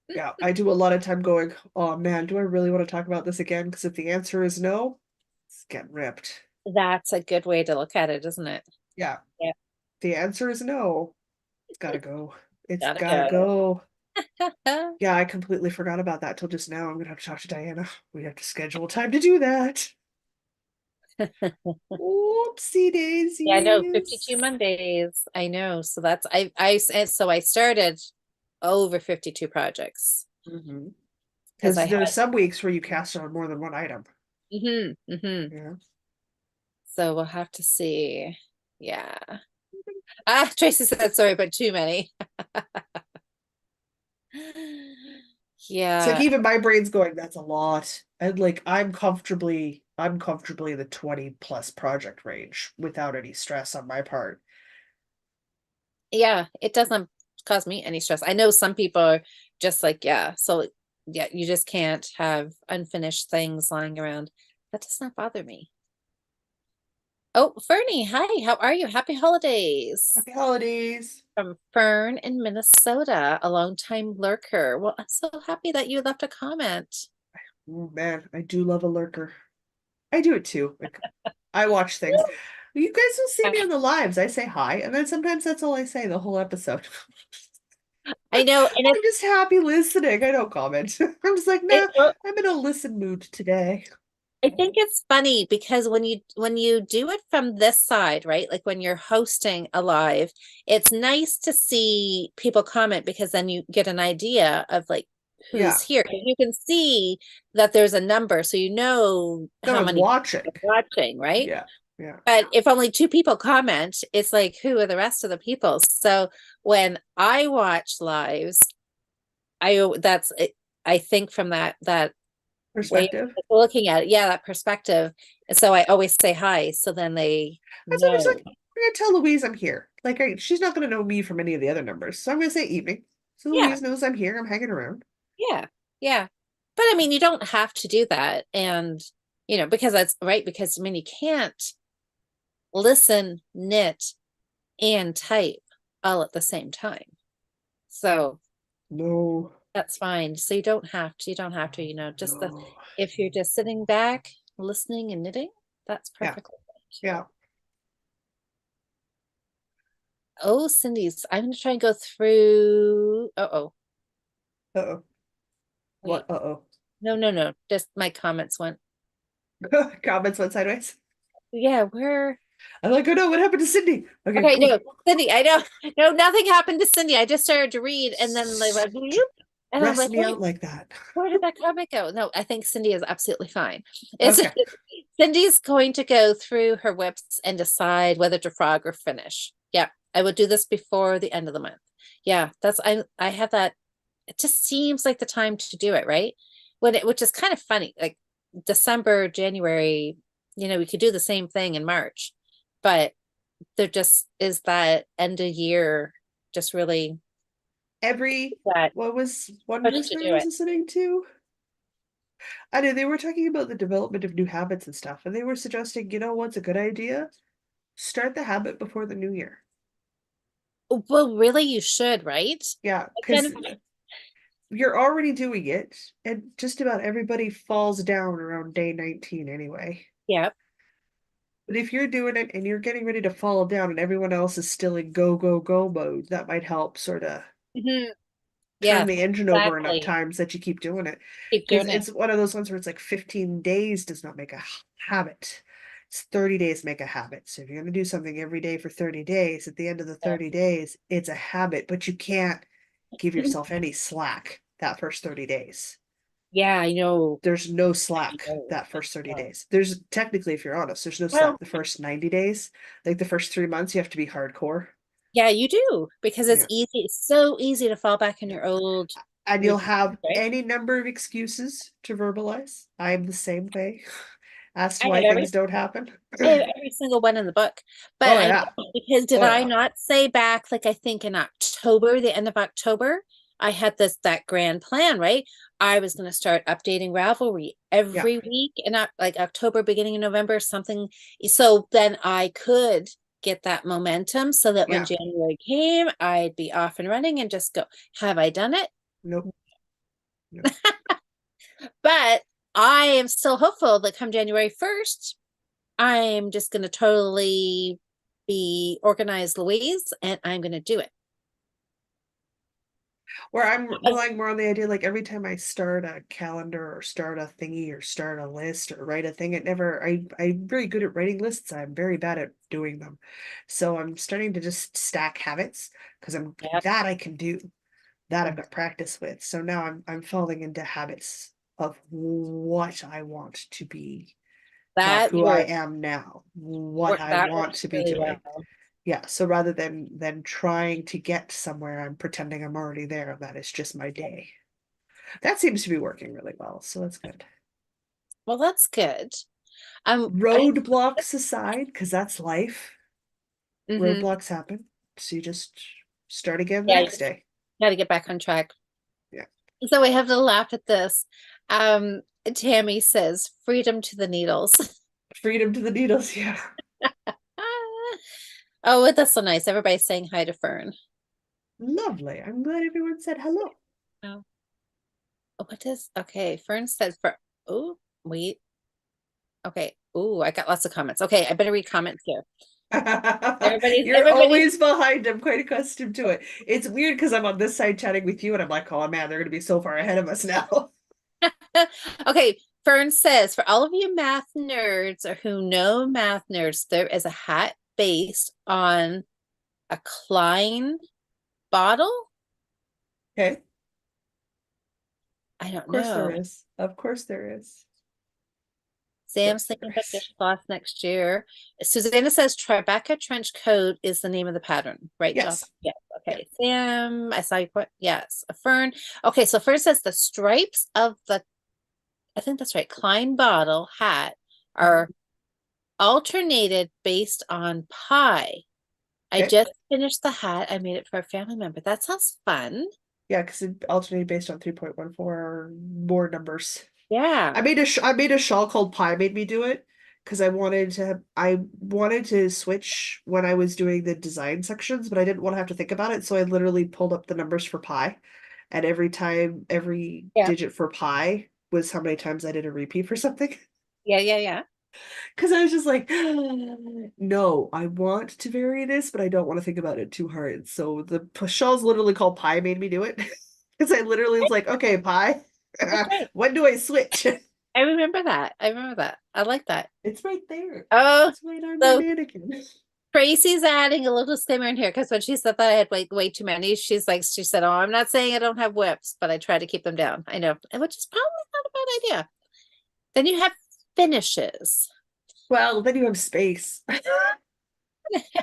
Speaker 2: Yeah, I do a lot of time going, oh man, do I really want to talk about this again? Because if the answer is no, it's getting ripped.
Speaker 1: that's a good way to look at it, isn't it?
Speaker 2: Yeah,
Speaker 1: Yeah,
Speaker 2: the answer is no. It's gotta go. It's
Speaker 1: gotta
Speaker 2: gotta
Speaker 1: go.
Speaker 2: go. Yeah, I completely forgot about that till just now. I'm gonna have to talk to Diana. We have to schedule time to do that. Oopsie
Speaker 1: Yeah, I know,
Speaker 2: daisies.
Speaker 1: 52 Mondays. I know. So that's and so I started over 52 projects
Speaker 2: Mm-hmm.
Speaker 1: because I
Speaker 2: Because
Speaker 1: had
Speaker 2: there's some weeks where you cast on more than one item. Yeah.
Speaker 1: So we'll have to see. Yeah. Ah, Tracy said sorry, but too many.
Speaker 2: It's like
Speaker 1: Yeah.
Speaker 2: even my brain's going, that's a lot. And like I'm comfortably in the 20 plus project range without any stress on my part.
Speaker 1: Yeah, it doesn't cause me any stress. I know some people are just like, yeah, so yeah, you just can't have unfinished things lying around. That does not bother me. Oh, Fernie, hi, how are you? Happy holidays
Speaker 2: Happy holidays.
Speaker 1: from Fern in Minnesota, a longtime lurker. Well, I'm so happy that you left a comment.
Speaker 2: Oh man, I do love a lurker. I do it too. Like I watch things. You guys will see me on the lives. I say hi, and then sometimes that's all I say the whole episode.
Speaker 1: I know, and
Speaker 2: I'm just happy listening. I don't comment. I'm just like,
Speaker 1: it,
Speaker 2: nah, I'm in a listen mood today.
Speaker 1: I think it's funny because when you do it from this side, right? Like when you're hosting a live, it's nice to see people comment because then you get an idea of like who's
Speaker 2: Yeah,
Speaker 1: here. You can see that there's a number, so you know how
Speaker 2: someone's
Speaker 1: many people
Speaker 2: watching.
Speaker 1: are watching, right?
Speaker 2: Yeah, yeah.
Speaker 1: But if only two people comment, it's like who are the rest of the people? So when I watch lives, that's it. I think from that way
Speaker 2: Perspective.
Speaker 1: of looking at it. Yeah, that perspective. And so I always say hi, so then they
Speaker 2: That's what I'm just
Speaker 1: know.
Speaker 2: like. I'm gonna tell Louise I'm here. Like, she's not gonna know me from any of the other numbers, so I'm gonna say evening. So
Speaker 1: Yeah,
Speaker 2: Louise knows I'm here. I'm hanging around.
Speaker 1: yeah, yeah. But I mean, you don't have to do that. And, because that's right, because I mean, you can't listen, knit, and type all at the same time. So
Speaker 2: No,
Speaker 1: that's fine. So you don't have to, just
Speaker 2: no.
Speaker 1: if you're just sitting back, listening and knitting, that's
Speaker 2: Yeah,
Speaker 1: perfectly fine.
Speaker 2: yeah.
Speaker 1: Oh, Cindy's, I'm gonna try and go through. Oh,
Speaker 2: Uh-oh.
Speaker 1: wait.
Speaker 2: What? Uh-oh.
Speaker 1: No, no, no. Just my comments went.
Speaker 2: Comments went sideways.
Speaker 1: Yeah, where?
Speaker 2: I'm like, oh no, what happened to Cindy? Okay,
Speaker 1: Okay,
Speaker 2: cool.
Speaker 1: no, Cindy. I know. No, nothing happened to Cindy. I just started to read, and then they went, "Bloop," and I'm
Speaker 2: Stress
Speaker 1: like,
Speaker 2: me
Speaker 1: wait,
Speaker 2: out like that.
Speaker 1: where did that comment go? No, I think Cindy is absolutely fine. It's
Speaker 2: Okay.
Speaker 1: Cindy's going to go through her whips and decide whether to frog or finish. Yeah, I would do this before the end of the month. Yeah, I have that. It just seems like the time to do it, right? Which is kind of funny. Like December, January, we could do the same thing in March, but there just is that end of year, just really
Speaker 2: Every,
Speaker 1: that
Speaker 2: what was one
Speaker 1: push to
Speaker 2: newsletter I
Speaker 1: do
Speaker 2: was
Speaker 1: it.
Speaker 2: listening to? I know they were talking about the development of new habits and stuff, and they were suggesting, what's a good idea? Start the habit before the new year.
Speaker 1: Well, really, you should, right?
Speaker 2: Yeah, because
Speaker 1: Again,
Speaker 2: you're already doing it, and just about everybody falls down around day 19 anyway.
Speaker 1: yeah.
Speaker 2: But if you're doing it and you're getting ready to fall down and everyone else is still in go, go, go mode, that might help sort of
Speaker 1: Mhm.
Speaker 2: turn
Speaker 1: Yeah,
Speaker 2: the engine over enough
Speaker 1: exactly.
Speaker 2: times that you keep doing it.
Speaker 1: Keep
Speaker 2: Because
Speaker 1: doing it.
Speaker 2: it's one of those ones where it's like 15 days does not make a habit. It's 30 days make a habit. So if you're going to do something every day for 30 days, at the end of the 30 days, it's a habit, but you can't give
Speaker 1: Yeah,
Speaker 2: yourself any slack that first 30 days.
Speaker 1: yeah, I know.
Speaker 2: There's no
Speaker 1: I
Speaker 2: slack
Speaker 1: know.
Speaker 2: that first 30
Speaker 1: Oh.
Speaker 2: days. There's technically, if you're honest, there's no
Speaker 1: Well,
Speaker 2: slack the first 90 days. Like the first 3 months, you have to be hardcore.
Speaker 1: yeah, you do because it's
Speaker 2: Yeah.
Speaker 1: easy. It's so easy to fall back in
Speaker 2: Yeah.
Speaker 1: your old
Speaker 2: And you'll
Speaker 1: routine,
Speaker 2: have
Speaker 1: right?
Speaker 2: any number of excuses to verbalize. I'm the same way as to
Speaker 1: I have
Speaker 2: why
Speaker 1: every
Speaker 2: things don't happen.
Speaker 1: I have every single one in the book. But
Speaker 2: Oh
Speaker 1: I
Speaker 2: yeah.
Speaker 1: know because did
Speaker 2: Oh
Speaker 1: I
Speaker 2: yeah.
Speaker 1: not say back, like I think in October, the end of October, I had that grand plan, right? I was going to start updating Ravelry
Speaker 2: Yeah.
Speaker 1: every week and not like October, beginning of November, something. So then I could get that momentum so that when
Speaker 2: Yeah.
Speaker 1: January came, I'd be off and running and just go, have I done it?
Speaker 2: Nope. Nope.
Speaker 1: But I am still hopeful that come January 1st, I'm just going to totally be organized, Louise, and I'm going to do it.
Speaker 2: Where I'm relying more on the idea, like every time I start a calendar or start a thingy or start a list or write a thing, it never, I'm very good at writing lists. I'm very bad at doing them. So I'm starting to just stack habits because
Speaker 1: Yep.
Speaker 2: that I can do, that I've got practice with. So now I'm falling into habits of what I want to be, not
Speaker 1: That
Speaker 2: who I
Speaker 1: you're
Speaker 2: am now, what I
Speaker 1: that
Speaker 2: want
Speaker 1: works
Speaker 2: to be
Speaker 1: really
Speaker 2: doing.
Speaker 1: well.
Speaker 2: Yeah, so rather than trying to get somewhere, I'm pretending I'm already there. That is just my day. That seems to be working really well, so that's good.
Speaker 1: Well, that's good. I
Speaker 2: Roadblocks aside, because that's life.
Speaker 1: hmm
Speaker 2: Roadblocks happen. So you just start again the
Speaker 1: yeah, you
Speaker 2: next
Speaker 1: just
Speaker 2: day.
Speaker 1: gotta get back on track.
Speaker 2: Yeah.
Speaker 1: So we have to laugh at this. Um, Tammy says, freedom to the needles.
Speaker 2: Freedom to the needles, yeah.
Speaker 1: Ah. Oh, that's so nice. Everybody's saying hi to Fern.
Speaker 2: Lovely. I'm glad everyone said hello.
Speaker 1: Oh, what is okay? Fern said for oh wait. Okay. Oh, I got lots of comments. Okay, I better read comments here.
Speaker 2: You're
Speaker 1: Everybody's
Speaker 2: always behind. I'm quite accustomed to it. It's weird because I'm on this side chatting with you, and I'm like, oh man, they're going to be so far ahead of us now.
Speaker 1: okay. Fern says, for all of you math nerds or who know math nerds, there is a hat based on a Klein bottle.
Speaker 2: Okay. Of
Speaker 1: I don't
Speaker 2: course there
Speaker 1: know.
Speaker 2: is. Of course there is. Of
Speaker 1: Sam's
Speaker 2: course
Speaker 1: thinking
Speaker 2: there
Speaker 1: about
Speaker 2: is.
Speaker 1: dishcloth next year. Susanna says Tribeca trench coat is the name of the pattern, right, Jocelyn?
Speaker 2: Yes.
Speaker 1: Yeah.
Speaker 2: Yeah.
Speaker 1: Okay. Sam, I saw you put yes. A Fern. Okay, so Fern says the stripes of the I think that's right, Klein bottle hat
Speaker 2: Mhm.
Speaker 1: are alternated based on pie. I
Speaker 2: Okay.
Speaker 1: just finished the hat. I made it for a family member. That sounds fun.
Speaker 2: Yeah, because it alternated based on 3.14 more numbers.
Speaker 1: Yeah.
Speaker 2: I made a shawl called Pie made me do it because I wanted to switch when I was doing the design sections, but I didn't want to have to think about it. So I literally pulled up the numbers for pi, and every time every
Speaker 1: Yeah.
Speaker 2: digit for pi was how many times I did a repeat for something.
Speaker 1: Yeah. Yeah. Yeah.
Speaker 2: Because I was just like, no, I want to vary this, but I don't want to think about it too hard. So the shawl's literally called Pie made me do it. Because I literally was like, okay, Pie,
Speaker 1: That's right.
Speaker 2: when do I switch?
Speaker 1: I remember that. I remember that. I like that.
Speaker 2: It's right there.
Speaker 1: Oh,
Speaker 2: It's right on my
Speaker 1: so
Speaker 2: mannequin.
Speaker 1: Tracy's adding a little disclaimer in here because when she said that I had way too many, she said, "Oh, I'm not saying I don't have whips, but I try to keep them down." I know, which is probably not a bad idea. Then you have finishes.
Speaker 2: Well, then you have space.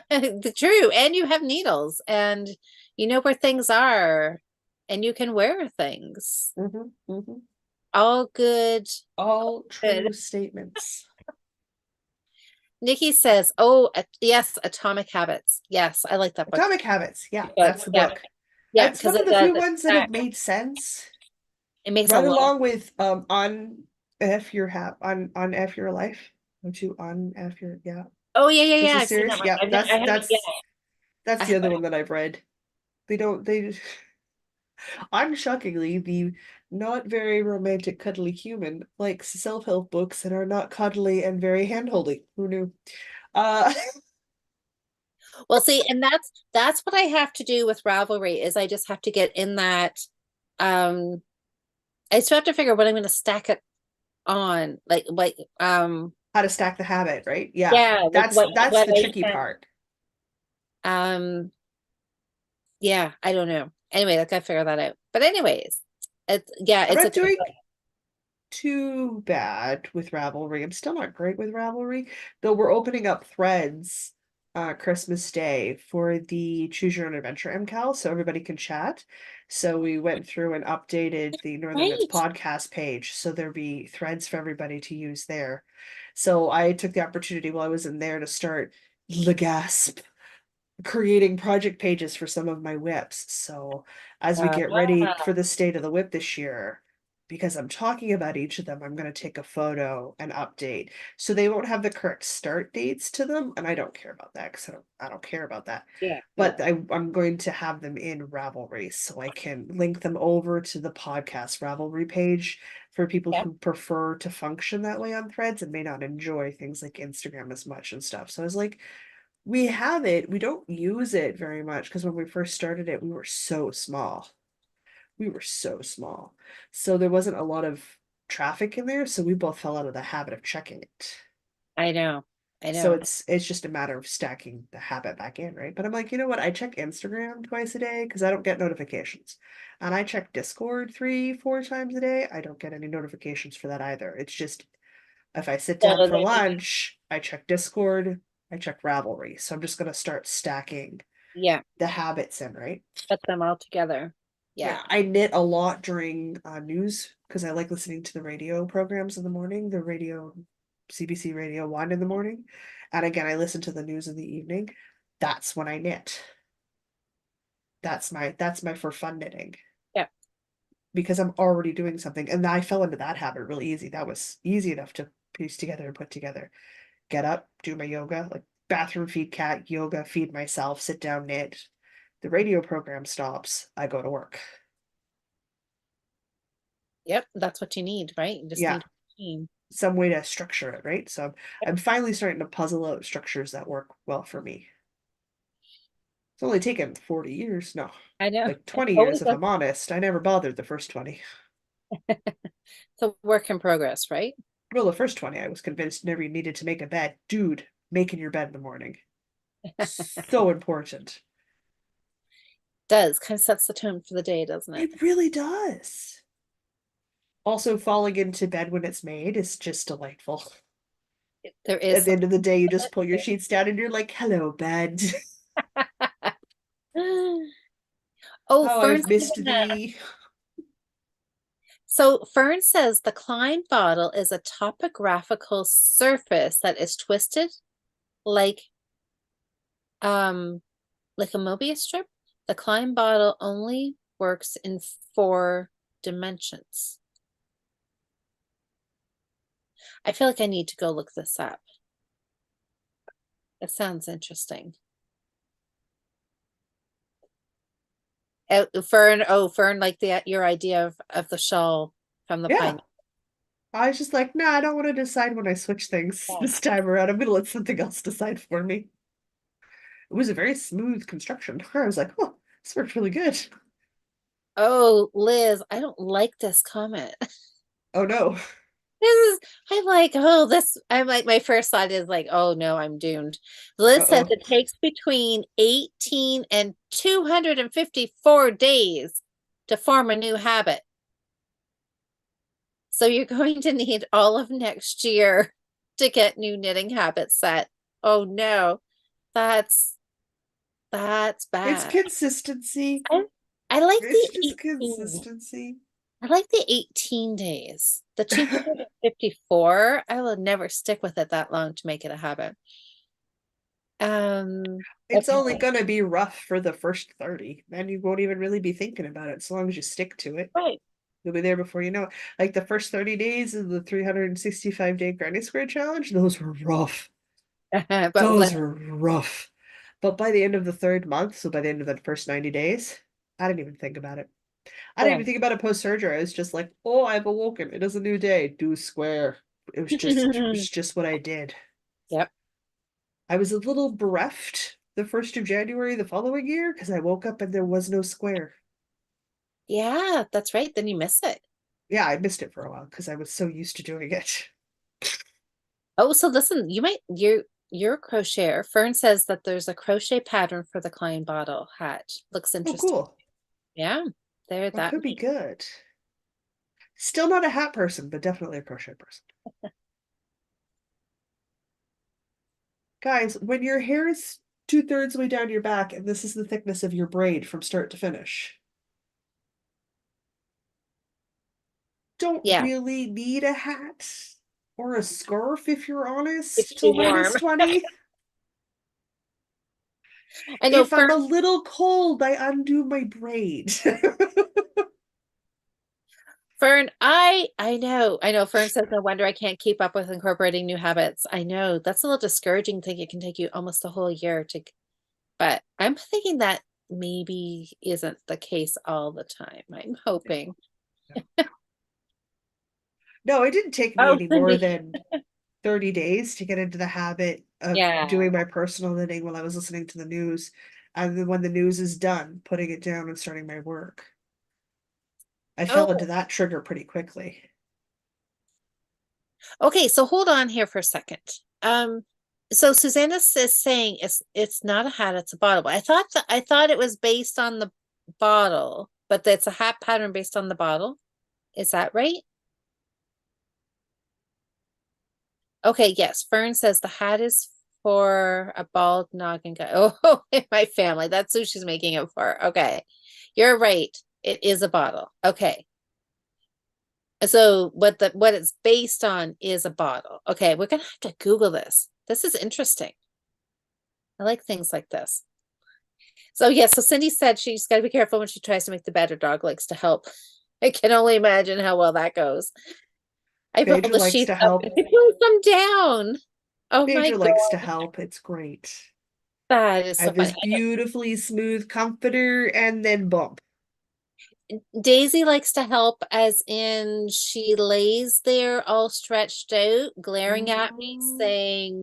Speaker 1: The true, and you have needles, and you know where things are, and you can wear things.
Speaker 2: Mhm.
Speaker 1: All good.
Speaker 2: All
Speaker 1: Good.
Speaker 2: true statements.
Speaker 1: Nikki says, "Oh, yes, Atomic Habits. Yes, I like that book.
Speaker 2: Atomic Habits. Yeah,
Speaker 1: But
Speaker 2: that's the
Speaker 1: yeah,
Speaker 2: book.
Speaker 1: yeah,
Speaker 2: That's
Speaker 1: because
Speaker 2: one of
Speaker 1: it
Speaker 2: the
Speaker 1: does.
Speaker 2: few ones that have made sense.
Speaker 1: It makes a
Speaker 2: Right
Speaker 1: lot.
Speaker 2: along with on F your hat on F your life. Don't you on F your yeah.
Speaker 1: Oh yeah, yeah,
Speaker 2: There's
Speaker 1: yeah.
Speaker 2: a
Speaker 1: I've seen that
Speaker 2: series.
Speaker 1: one.
Speaker 2: Yeah,
Speaker 1: I haven't yet.
Speaker 2: that's
Speaker 1: I
Speaker 2: the
Speaker 1: haven't.
Speaker 2: other one that I've read. They don't they unshockingly, the not very romantic, cuddly human likes self-help books that are not cuddly and very hand-holdy. Who knew? Uh,
Speaker 1: Well, see, and that's what I have to do with Ravelry is I just have to get in that. Um, I still have to figure what I'm going to stack it on, like
Speaker 2: how to stack the habit, right? Yeah,
Speaker 1: yeah, like
Speaker 2: that's
Speaker 1: what
Speaker 2: the
Speaker 1: I
Speaker 2: tricky
Speaker 1: can.
Speaker 2: part.
Speaker 1: Yeah, I don't know. Anyway, I gotta figure that out. But anyways,
Speaker 2: I'm
Speaker 1: it's a
Speaker 2: not
Speaker 1: good
Speaker 2: doing
Speaker 1: book.
Speaker 2: too bad with Ravelry. I'm still not great with Ravelry, though we're opening up threads Christmas Day for the Choose Your Own Adventure MCAL so everybody can chat. So we went through and updated the Northern Knits
Speaker 1: Right.
Speaker 2: podcast page so there'll be threads for everybody to use there. So I took the opportunity while I was in there to start Legasp creating project pages for some of my whips. So as we get ready for the state of the whip this year, because I'm talking about each of them, I'm going to take a photo and update. So they won't have the correct start dates to them, and I don't care about that because I don't care about that.
Speaker 1: Yeah, yeah,
Speaker 2: But I'm going to have them in Ravelry so I can link them over to the podcast Ravelry page for people
Speaker 1: yeah.
Speaker 2: who prefer to function that way on threads and may not enjoy things like Instagram as much and stuff. So I was like, we have it. We don't use it very much because when we first started it, we were so small. We were so small. So there wasn't a lot of traffic in there, so we both fell out of the habit of checking it.
Speaker 1: I know. I
Speaker 2: So
Speaker 1: know.
Speaker 2: it's just a matter of stacking the habit back in, right? But I'm like, you know what? I check Instagram twice a day because I don't get notifications. And I check Discord 3, 4 times a day. I don't get any notifications for that either. It's just if I sit
Speaker 1: So
Speaker 2: down for
Speaker 1: then
Speaker 2: lunch, I check Discord. I check Ravelry. So I'm just gonna start stacking
Speaker 1: Yeah,
Speaker 2: the habits in, right?
Speaker 1: put them all together. Yeah.
Speaker 2: Yeah, I knit a lot during news because I like listening to the radio programs in the morning, the radio, CBC Radio 1 in the morning. And again, I listen to the news in the evening. That's when I knit. That's my for fun knitting
Speaker 1: Yeah.
Speaker 2: because I'm already doing something. And I fell into that habit really easy. That was easy enough to piece together and put together. Get up, do my yoga, like bathroom, feed cat, yoga, feed myself, sit down, knit. The radio program stops, I go to work.
Speaker 1: Yep. That's what you need, right? You just
Speaker 2: Yeah,
Speaker 1: need routine.
Speaker 2: some way to structure it, right? So
Speaker 1: Yep.
Speaker 2: I'm finally starting to puzzle out structures that work well for me. It's only taken 40 years. No,
Speaker 1: I know.
Speaker 2: like 20
Speaker 1: Always
Speaker 2: years if I'm honest. I never bothered the first 20.
Speaker 1: a work in progress, right?
Speaker 2: Well, the first 20, I was convinced never needed to make a bed. Dude, making your bed in the morning. So important.
Speaker 1: Does kind of sets the tone for the day, doesn't it?
Speaker 2: It really does. Also, falling into bed when it's made is just delightful.
Speaker 1: There is
Speaker 2: At the
Speaker 1: something.
Speaker 2: end of the day, you just pull your sheets down and you're like, hello, bed.
Speaker 1: Oh,
Speaker 2: How
Speaker 1: Fern's
Speaker 2: I've missed
Speaker 1: given
Speaker 2: thee.
Speaker 1: so Fern says the Klein bottle is a topographical surface that is twisted like um like a Mobius strip. The Klein bottle only works in 4 dimensions. I feel like I need to go look this up. It sounds interesting. Fern, oh, Fern, like the your idea of the shawl from the
Speaker 2: Yeah.
Speaker 1: pine.
Speaker 2: I was just like, nah, I don't want to decide when I switch things
Speaker 1: Yeah.
Speaker 2: this time around. I'm gonna let something else decide for me. It was a very smooth construction. I was like, oh, this worked really good.
Speaker 1: Oh, Liz, I don't like this comment.
Speaker 2: Oh no.
Speaker 1: This is, I'm like, oh, this, I'm like, my first thought is like, oh no, I'm doomed. Liz says
Speaker 2: Uh-oh.
Speaker 1: it takes between 18 and 254 days to form a new habit. So you're going to need all of next year to get new knitting habits set. Oh no, that's that's
Speaker 2: It's
Speaker 1: bad.
Speaker 2: consistency.
Speaker 1: I, I like
Speaker 2: It's
Speaker 1: the
Speaker 2: just
Speaker 1: 18.
Speaker 2: consistency.
Speaker 1: I like the 18 days. The 254, I will never stick with it that long to make it a habit.
Speaker 2: It's only
Speaker 1: Okay.
Speaker 2: gonna be rough for the first 30. Then you won't even really be thinking about it as long as you stick to it.
Speaker 1: Right.
Speaker 2: You'll be there before you know it. Like the first 30 days of the 365-day Granny Square challenge, those were rough.
Speaker 1: But
Speaker 2: Those were rough. But by the end of the third month, so by the end of the first 90 days, I didn't even think about it. I didn't
Speaker 1: yeah.
Speaker 2: even think about it post-surgery. I was just like, oh, I've awoken. It is a new day. Do square. It was just what I did.
Speaker 1: Yep.
Speaker 2: I was a little bereft the 1st of January the following year because I woke up and there was no square.
Speaker 1: Yeah, that's right. Then you miss it.
Speaker 2: Yeah, I missed it for a while because I was so used to doing it.
Speaker 1: Oh, so listen, you're a crocheter. Fern says that there's a crochet pattern for the Klein bottle hat. Looks
Speaker 2: Oh,
Speaker 1: interesting.
Speaker 2: cool.
Speaker 1: Yeah, there
Speaker 2: That
Speaker 1: that
Speaker 2: could be
Speaker 1: may.
Speaker 2: good. Still not a hat person, but definitely a crochet person. Guys, when your hair is 2/3 way down your back and this is the thickness of your braid from start to finish, don't
Speaker 1: Yeah,
Speaker 2: really need a hat or a scarf if you're honest,
Speaker 1: keeps you
Speaker 2: till
Speaker 1: warm.
Speaker 2: -20.
Speaker 1: I know
Speaker 2: If
Speaker 1: Fern
Speaker 2: I'm a little cold, I undo my braid.
Speaker 1: I know Fern says no wonder I can't keep up with incorporating new habits. I know that's a little discouraging thing. It can take you almost a whole year to, but I'm thinking that maybe isn't the case all the time. I'm hoping.
Speaker 2: No, it didn't take me
Speaker 1: Oh,
Speaker 2: any more
Speaker 1: Cindy.
Speaker 2: than 30 days to get into the habit of
Speaker 1: Yeah.
Speaker 2: doing my personal knitting while I was listening to the news. And then when the news is done, putting it down and starting my work. I fell into
Speaker 1: Oh,
Speaker 2: that trigger pretty quickly.
Speaker 1: okay. So hold on here for a second. So Susanna is saying it's not a hat, it's a bottle. I thought it was based on the bottle, but it's a hat pattern based on the bottle. Is that right? Okay, yes. Fern says the hat is for a bald noggin guy. Oh, in my family. That's who she's making it for. Okay. You're right. It is a bottle. Okay. So what it's based on is a bottle. Okay, we're gonna have to Google this. This is interesting. I like things like this. So yeah, so Cindy said she's got to be careful when she tries to make the bed. Her dog likes to help. I can only imagine how well that goes. I pull
Speaker 2: Major
Speaker 1: the
Speaker 2: likes
Speaker 1: sheets
Speaker 2: to
Speaker 1: up
Speaker 2: help.
Speaker 1: and I close them down. Oh my
Speaker 2: Major likes to
Speaker 1: God,
Speaker 2: help. It's great.
Speaker 1: that is
Speaker 2: I
Speaker 1: so
Speaker 2: have this
Speaker 1: funny.
Speaker 2: beautifully smooth comforter and then bump.
Speaker 1: Daisy likes to help, as in she lays there all stretched out, glaring at me,
Speaker 2: Mhm.
Speaker 1: saying,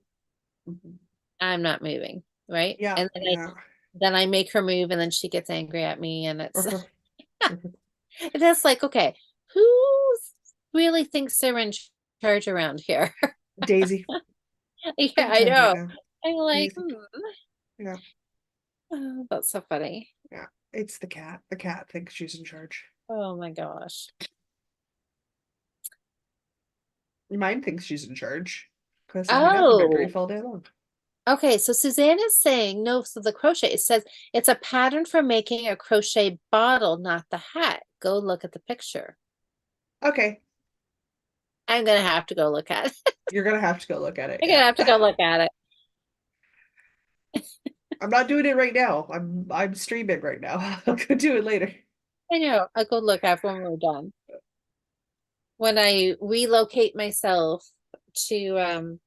Speaker 2: Mhm.
Speaker 1: I'm not moving, right?
Speaker 2: Yeah,
Speaker 1: And
Speaker 2: yeah.
Speaker 1: then I make her move and then she gets angry at me and it's
Speaker 2: Uh-huh. Mhm.
Speaker 1: and that's like, okay, who really thinks they're in charge around here?
Speaker 2: Daisy,
Speaker 1: Yeah,
Speaker 2: in
Speaker 1: I
Speaker 2: charge right
Speaker 1: know.
Speaker 2: now.
Speaker 1: I'm like,
Speaker 2: Easy. Yeah,
Speaker 1: oh, that's so funny.
Speaker 2: yeah. It's the cat. The cat thinks she's in charge.
Speaker 1: Oh my gosh.
Speaker 2: Mine thinks she's in charge because I have him at
Speaker 1: Oh,
Speaker 2: grief all day long.
Speaker 1: okay. So Suzanne is saying no, so the crochet, it says it's a pattern for making a crochet bottle, not the hat. Go look at the picture.
Speaker 2: Okay,
Speaker 1: I'm gonna have to go look at it.
Speaker 2: you're gonna have to go look at it.
Speaker 1: I'm gonna
Speaker 2: Yeah.
Speaker 1: have to go look at it.
Speaker 2: I'm not doing it right now. I'm streaming right now. I'll go do it later.
Speaker 1: I know. I'll go look at it when we're done. When I relocate myself to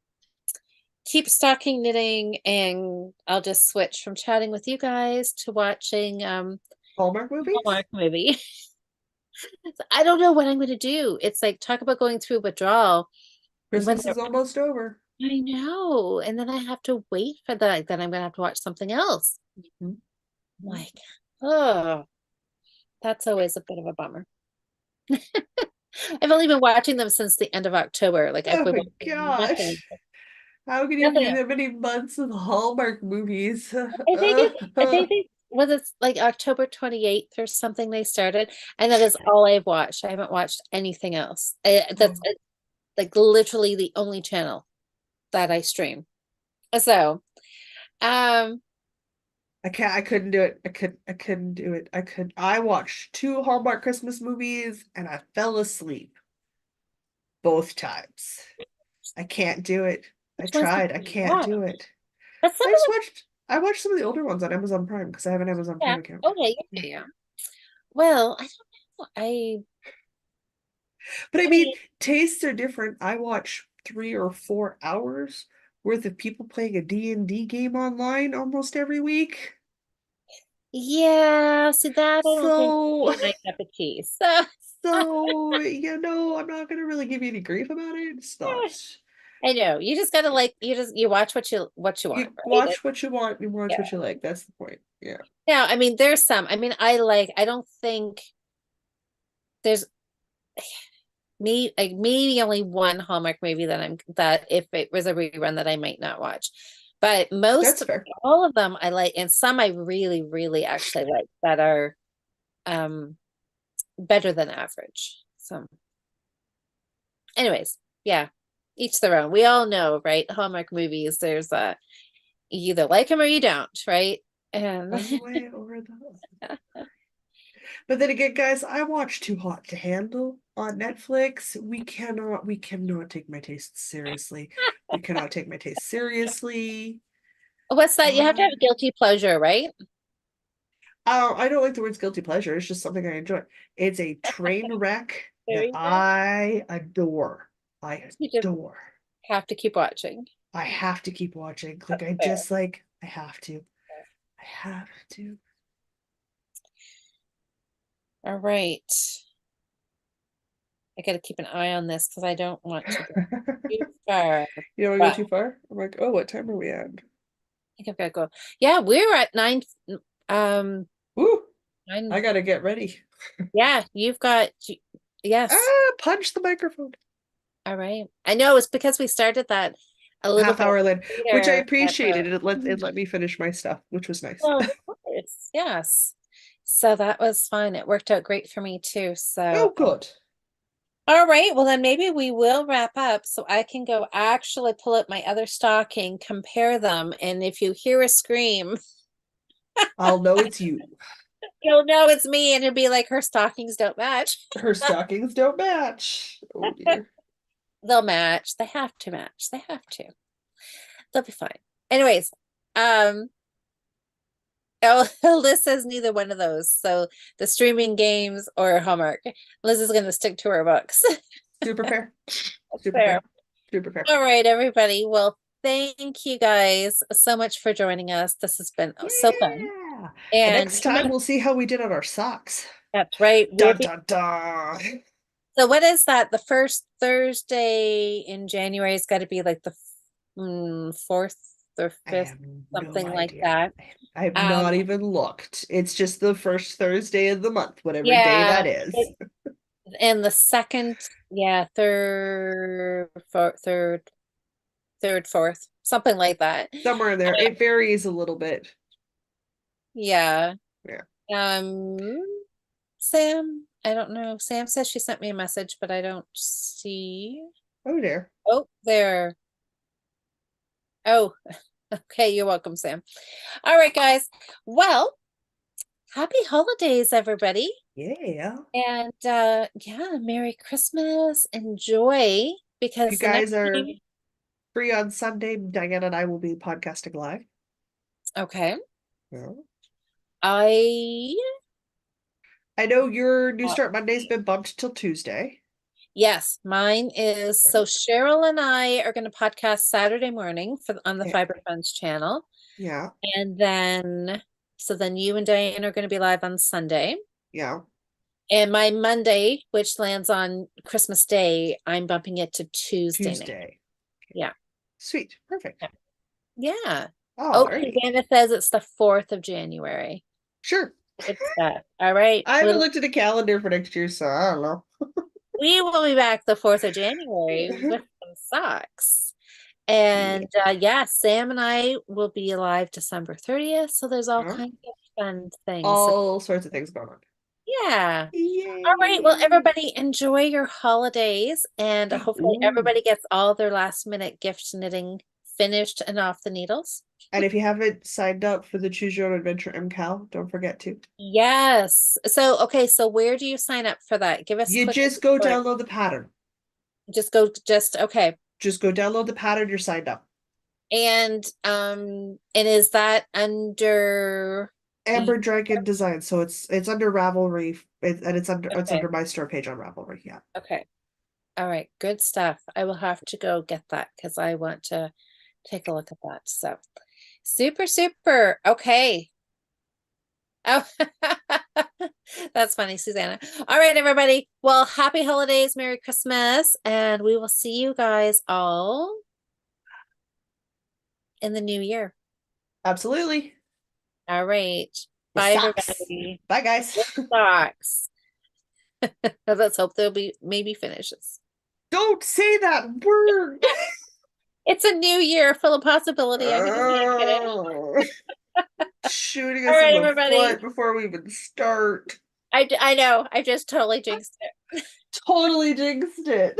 Speaker 1: keep stocking knitting, and I'll just switch from chatting with you guys to watching
Speaker 2: Hallmark movies?
Speaker 1: Hallmark movie. I don't know what I'm gonna do. It's like talk about going through withdrawal when
Speaker 2: Christmas is almost over.
Speaker 1: I know, and then I have to wait for that. Then I'm gonna have to watch something else.
Speaker 2: Mhm.
Speaker 1: Like, oh, that's always a bit of a bummer. I've only been watching them since the end of October. Like I've
Speaker 2: Oh
Speaker 1: been
Speaker 2: my
Speaker 1: watching nothing,
Speaker 2: gosh. How can you be
Speaker 1: nothing.
Speaker 2: that many months of Hallmark movies?
Speaker 1: I think it was it's like October 28th or something they started, and that is all I've watched. I haven't watched anything else. That's like literally the only channel that I stream. So, um,
Speaker 2: I couldn't do it. I couldn't do it. I watched two Hallmark Christmas movies and I fell asleep both times. I can't do it. I
Speaker 1: which ones did
Speaker 2: tried. I
Speaker 1: you
Speaker 2: can't
Speaker 1: watch?
Speaker 2: do it.
Speaker 1: That's some of
Speaker 2: I watched some of the older ones on Amazon Prime because I have an Amazon
Speaker 1: the, yeah.
Speaker 2: Prime account.
Speaker 1: Okay, yeah,
Speaker 2: Yeah.
Speaker 1: yeah. Well, I don't know.
Speaker 2: But I
Speaker 1: I
Speaker 2: mean,
Speaker 1: mean,
Speaker 2: tastes are different. I watch 3 or 4 hours worth of people playing a D&D game online almost every week.
Speaker 1: yeah. See that I don't think
Speaker 2: So,
Speaker 1: is my cup of tea. So
Speaker 2: I'm not gonna really give you any grief about it. It's not.
Speaker 1: I know you just gotta like you watch what you want,
Speaker 2: You
Speaker 1: right?
Speaker 2: watch what you want, you watch
Speaker 1: Yeah.
Speaker 2: what you like. That's the point. Yeah.
Speaker 1: Now, I mean, there's some. I mean, I don't think there's me like maybe only one Hallmark movie that if it was a rerun that I might not watch. But
Speaker 2: That's
Speaker 1: most
Speaker 2: fair.
Speaker 1: all of them I like, and some I really, really actually like that are um better than average. So anyways, yeah, each their own. We all know, right? Hallmark movies, there's a you either like them or you don't, right? And
Speaker 2: One way or the other. But then again, guys, I watch Too Hot to Handle on Netflix. We cannot take my tastes seriously. We cannot take my taste seriously.
Speaker 1: what's that? You have to have
Speaker 2: I
Speaker 1: a guilty pleasure, right?
Speaker 2: I don't like the words guilty pleasure. It's just something I enjoy. It's a train wreck
Speaker 1: There
Speaker 2: that
Speaker 1: you go.
Speaker 2: I adore. I
Speaker 1: You just
Speaker 2: adore.
Speaker 1: have to keep watching.
Speaker 2: I have to keep watching. Like
Speaker 1: That's
Speaker 2: I
Speaker 1: fair.
Speaker 2: just like I have to. I have to.
Speaker 1: All right. I got to keep an eye on this because I don't want to go too far.
Speaker 2: You don't want to go
Speaker 1: But
Speaker 2: too far? I'm like, oh, what time are we at?
Speaker 1: I think I've got to go. Yeah, we're at um
Speaker 2: Woo!
Speaker 1: nine.
Speaker 2: I gotta get ready.
Speaker 1: Yeah, yes.
Speaker 2: Punch the microphone.
Speaker 1: All right. I know it's because we started that a little
Speaker 2: Half
Speaker 1: bit
Speaker 2: hour later, which I
Speaker 1: later at
Speaker 2: appreciated.
Speaker 1: the
Speaker 2: It let me finish my stuff, which was nice.
Speaker 1: well, of course. Yes. So that was fun. It worked out great for me too. So
Speaker 2: Oh, good.
Speaker 1: All right, well then maybe we will wrap up so I can go actually pull up my other stocking, compare them, and if you hear a scream,
Speaker 2: I'll know it's you.
Speaker 1: you'll know it's me, and it'll be like her stockings don't match.
Speaker 2: Her stockings don't match. Oh dear.
Speaker 1: They'll match. They have to match. They have to. They'll be fine. Anyways, um, Liz says neither one of those. So the streaming games or Hallmark. Liz is going to stick to her books.
Speaker 2: Super fair. Super
Speaker 1: Fair.
Speaker 2: fair. Super fair.
Speaker 1: All right, everybody. Well, thank you guys so much for joining us. This has been so fun.
Speaker 2: Yeah. And
Speaker 1: And
Speaker 2: next time we'll see how we did on our socks.
Speaker 1: that's right.
Speaker 2: Dun dun dun.
Speaker 1: So what is that? The first Thursday in January has got to be like the fourth or
Speaker 2: I
Speaker 1: fifth,
Speaker 2: have no
Speaker 1: something like
Speaker 2: idea.
Speaker 1: that.
Speaker 2: I have
Speaker 1: Um,
Speaker 2: not even looked. It's just the first Thursday of the month, whatever day
Speaker 1: yeah,
Speaker 2: that is.
Speaker 1: and the second, yeah, third, fourth, something like that.
Speaker 2: Somewhere in there. It varies a little bit.
Speaker 1: Yeah.
Speaker 2: Yeah.
Speaker 1: Um, Sam, I don't know. Sam says she sent me a message, but I don't see.
Speaker 2: Oh dear.
Speaker 1: Oh, there. Oh, okay. You're welcome, Sam. All right, guys. Well, happy holidays, everybody.
Speaker 2: Yeah.
Speaker 1: And yeah, Merry Christmas. Enjoy
Speaker 2: If you
Speaker 1: because the next
Speaker 2: guys are
Speaker 1: time,
Speaker 2: free on Sunday, Diane and I will be podcasting live.
Speaker 1: okay.
Speaker 2: Yeah.
Speaker 1: I
Speaker 2: I know your New
Speaker 1: uh,
Speaker 2: Start Monday's been bumped till Tuesday.
Speaker 1: yes, mine is
Speaker 2: Yeah.
Speaker 1: so Cheryl and I are going to podcast Saturday morning for on the
Speaker 2: Yeah.
Speaker 1: Fiber Friends channel.
Speaker 2: Yeah.
Speaker 1: And then so then you and Diane are going to be live on Sunday.
Speaker 2: Yeah.
Speaker 1: And my Monday, which lands on Christmas Day, I'm bumping it to Tuesday night.
Speaker 2: Tuesday.
Speaker 1: Yeah.
Speaker 2: Sweet. Perfect.
Speaker 1: Yeah. Oh,
Speaker 2: Alrighty.
Speaker 1: Susanna says it's the 4th of January.
Speaker 2: Sure.
Speaker 1: Good stuff. All right.
Speaker 2: I haven't looked at a calendar for next year, so I don't know.
Speaker 1: We will be back the 4th of January with some socks.
Speaker 2: Yeah.
Speaker 1: And yeah, Sam and I will be alive December 30th. So there's all
Speaker 2: Yeah.
Speaker 1: kinds of fun things.
Speaker 2: All sorts of things going on.
Speaker 1: Yeah. All right. Well,
Speaker 2: Yay.
Speaker 1: everybody enjoy your holidays and hopefully
Speaker 2: Ooh.
Speaker 1: everybody gets all their last minute gift knitting finished and off the needles.
Speaker 2: And if you haven't signed up for the Choose Your Own Adventure MCAL, don't forget to.
Speaker 1: Yes. So, okay. So where do you sign up for that? Give us
Speaker 2: You
Speaker 1: quick.
Speaker 2: just go download the pattern.
Speaker 1: Okay.
Speaker 2: Just go download the pattern, you're signed up.
Speaker 1: And is that under
Speaker 2: Amber Dragon Design. So it's under Ravelry and it's
Speaker 1: okay.
Speaker 2: under my store page on Ravelry. Yeah.
Speaker 1: Okay. All right. Good stuff. I will have to go get that because I want to take a look at that. So super, super. Okay. Oh, that's funny, Susanna. All right, everybody. Well, happy holidays, Merry Christmas, and we will see you guys all in the new year.
Speaker 2: Absolutely.
Speaker 1: All right.
Speaker 2: With
Speaker 1: Bye,
Speaker 2: socks.
Speaker 1: everybody.
Speaker 2: Bye guys.
Speaker 1: With socks. Let's hope there'll be maybe finishes.
Speaker 2: Don't say that word.
Speaker 1: It's a new year full of possibility. I think we might get it.
Speaker 2: Oh, shooting
Speaker 1: All
Speaker 2: us in
Speaker 1: right,
Speaker 2: the
Speaker 1: everybody.
Speaker 2: foot before we even start.
Speaker 1: I know. I just totally jinxed it.
Speaker 2: Totally jinxed it.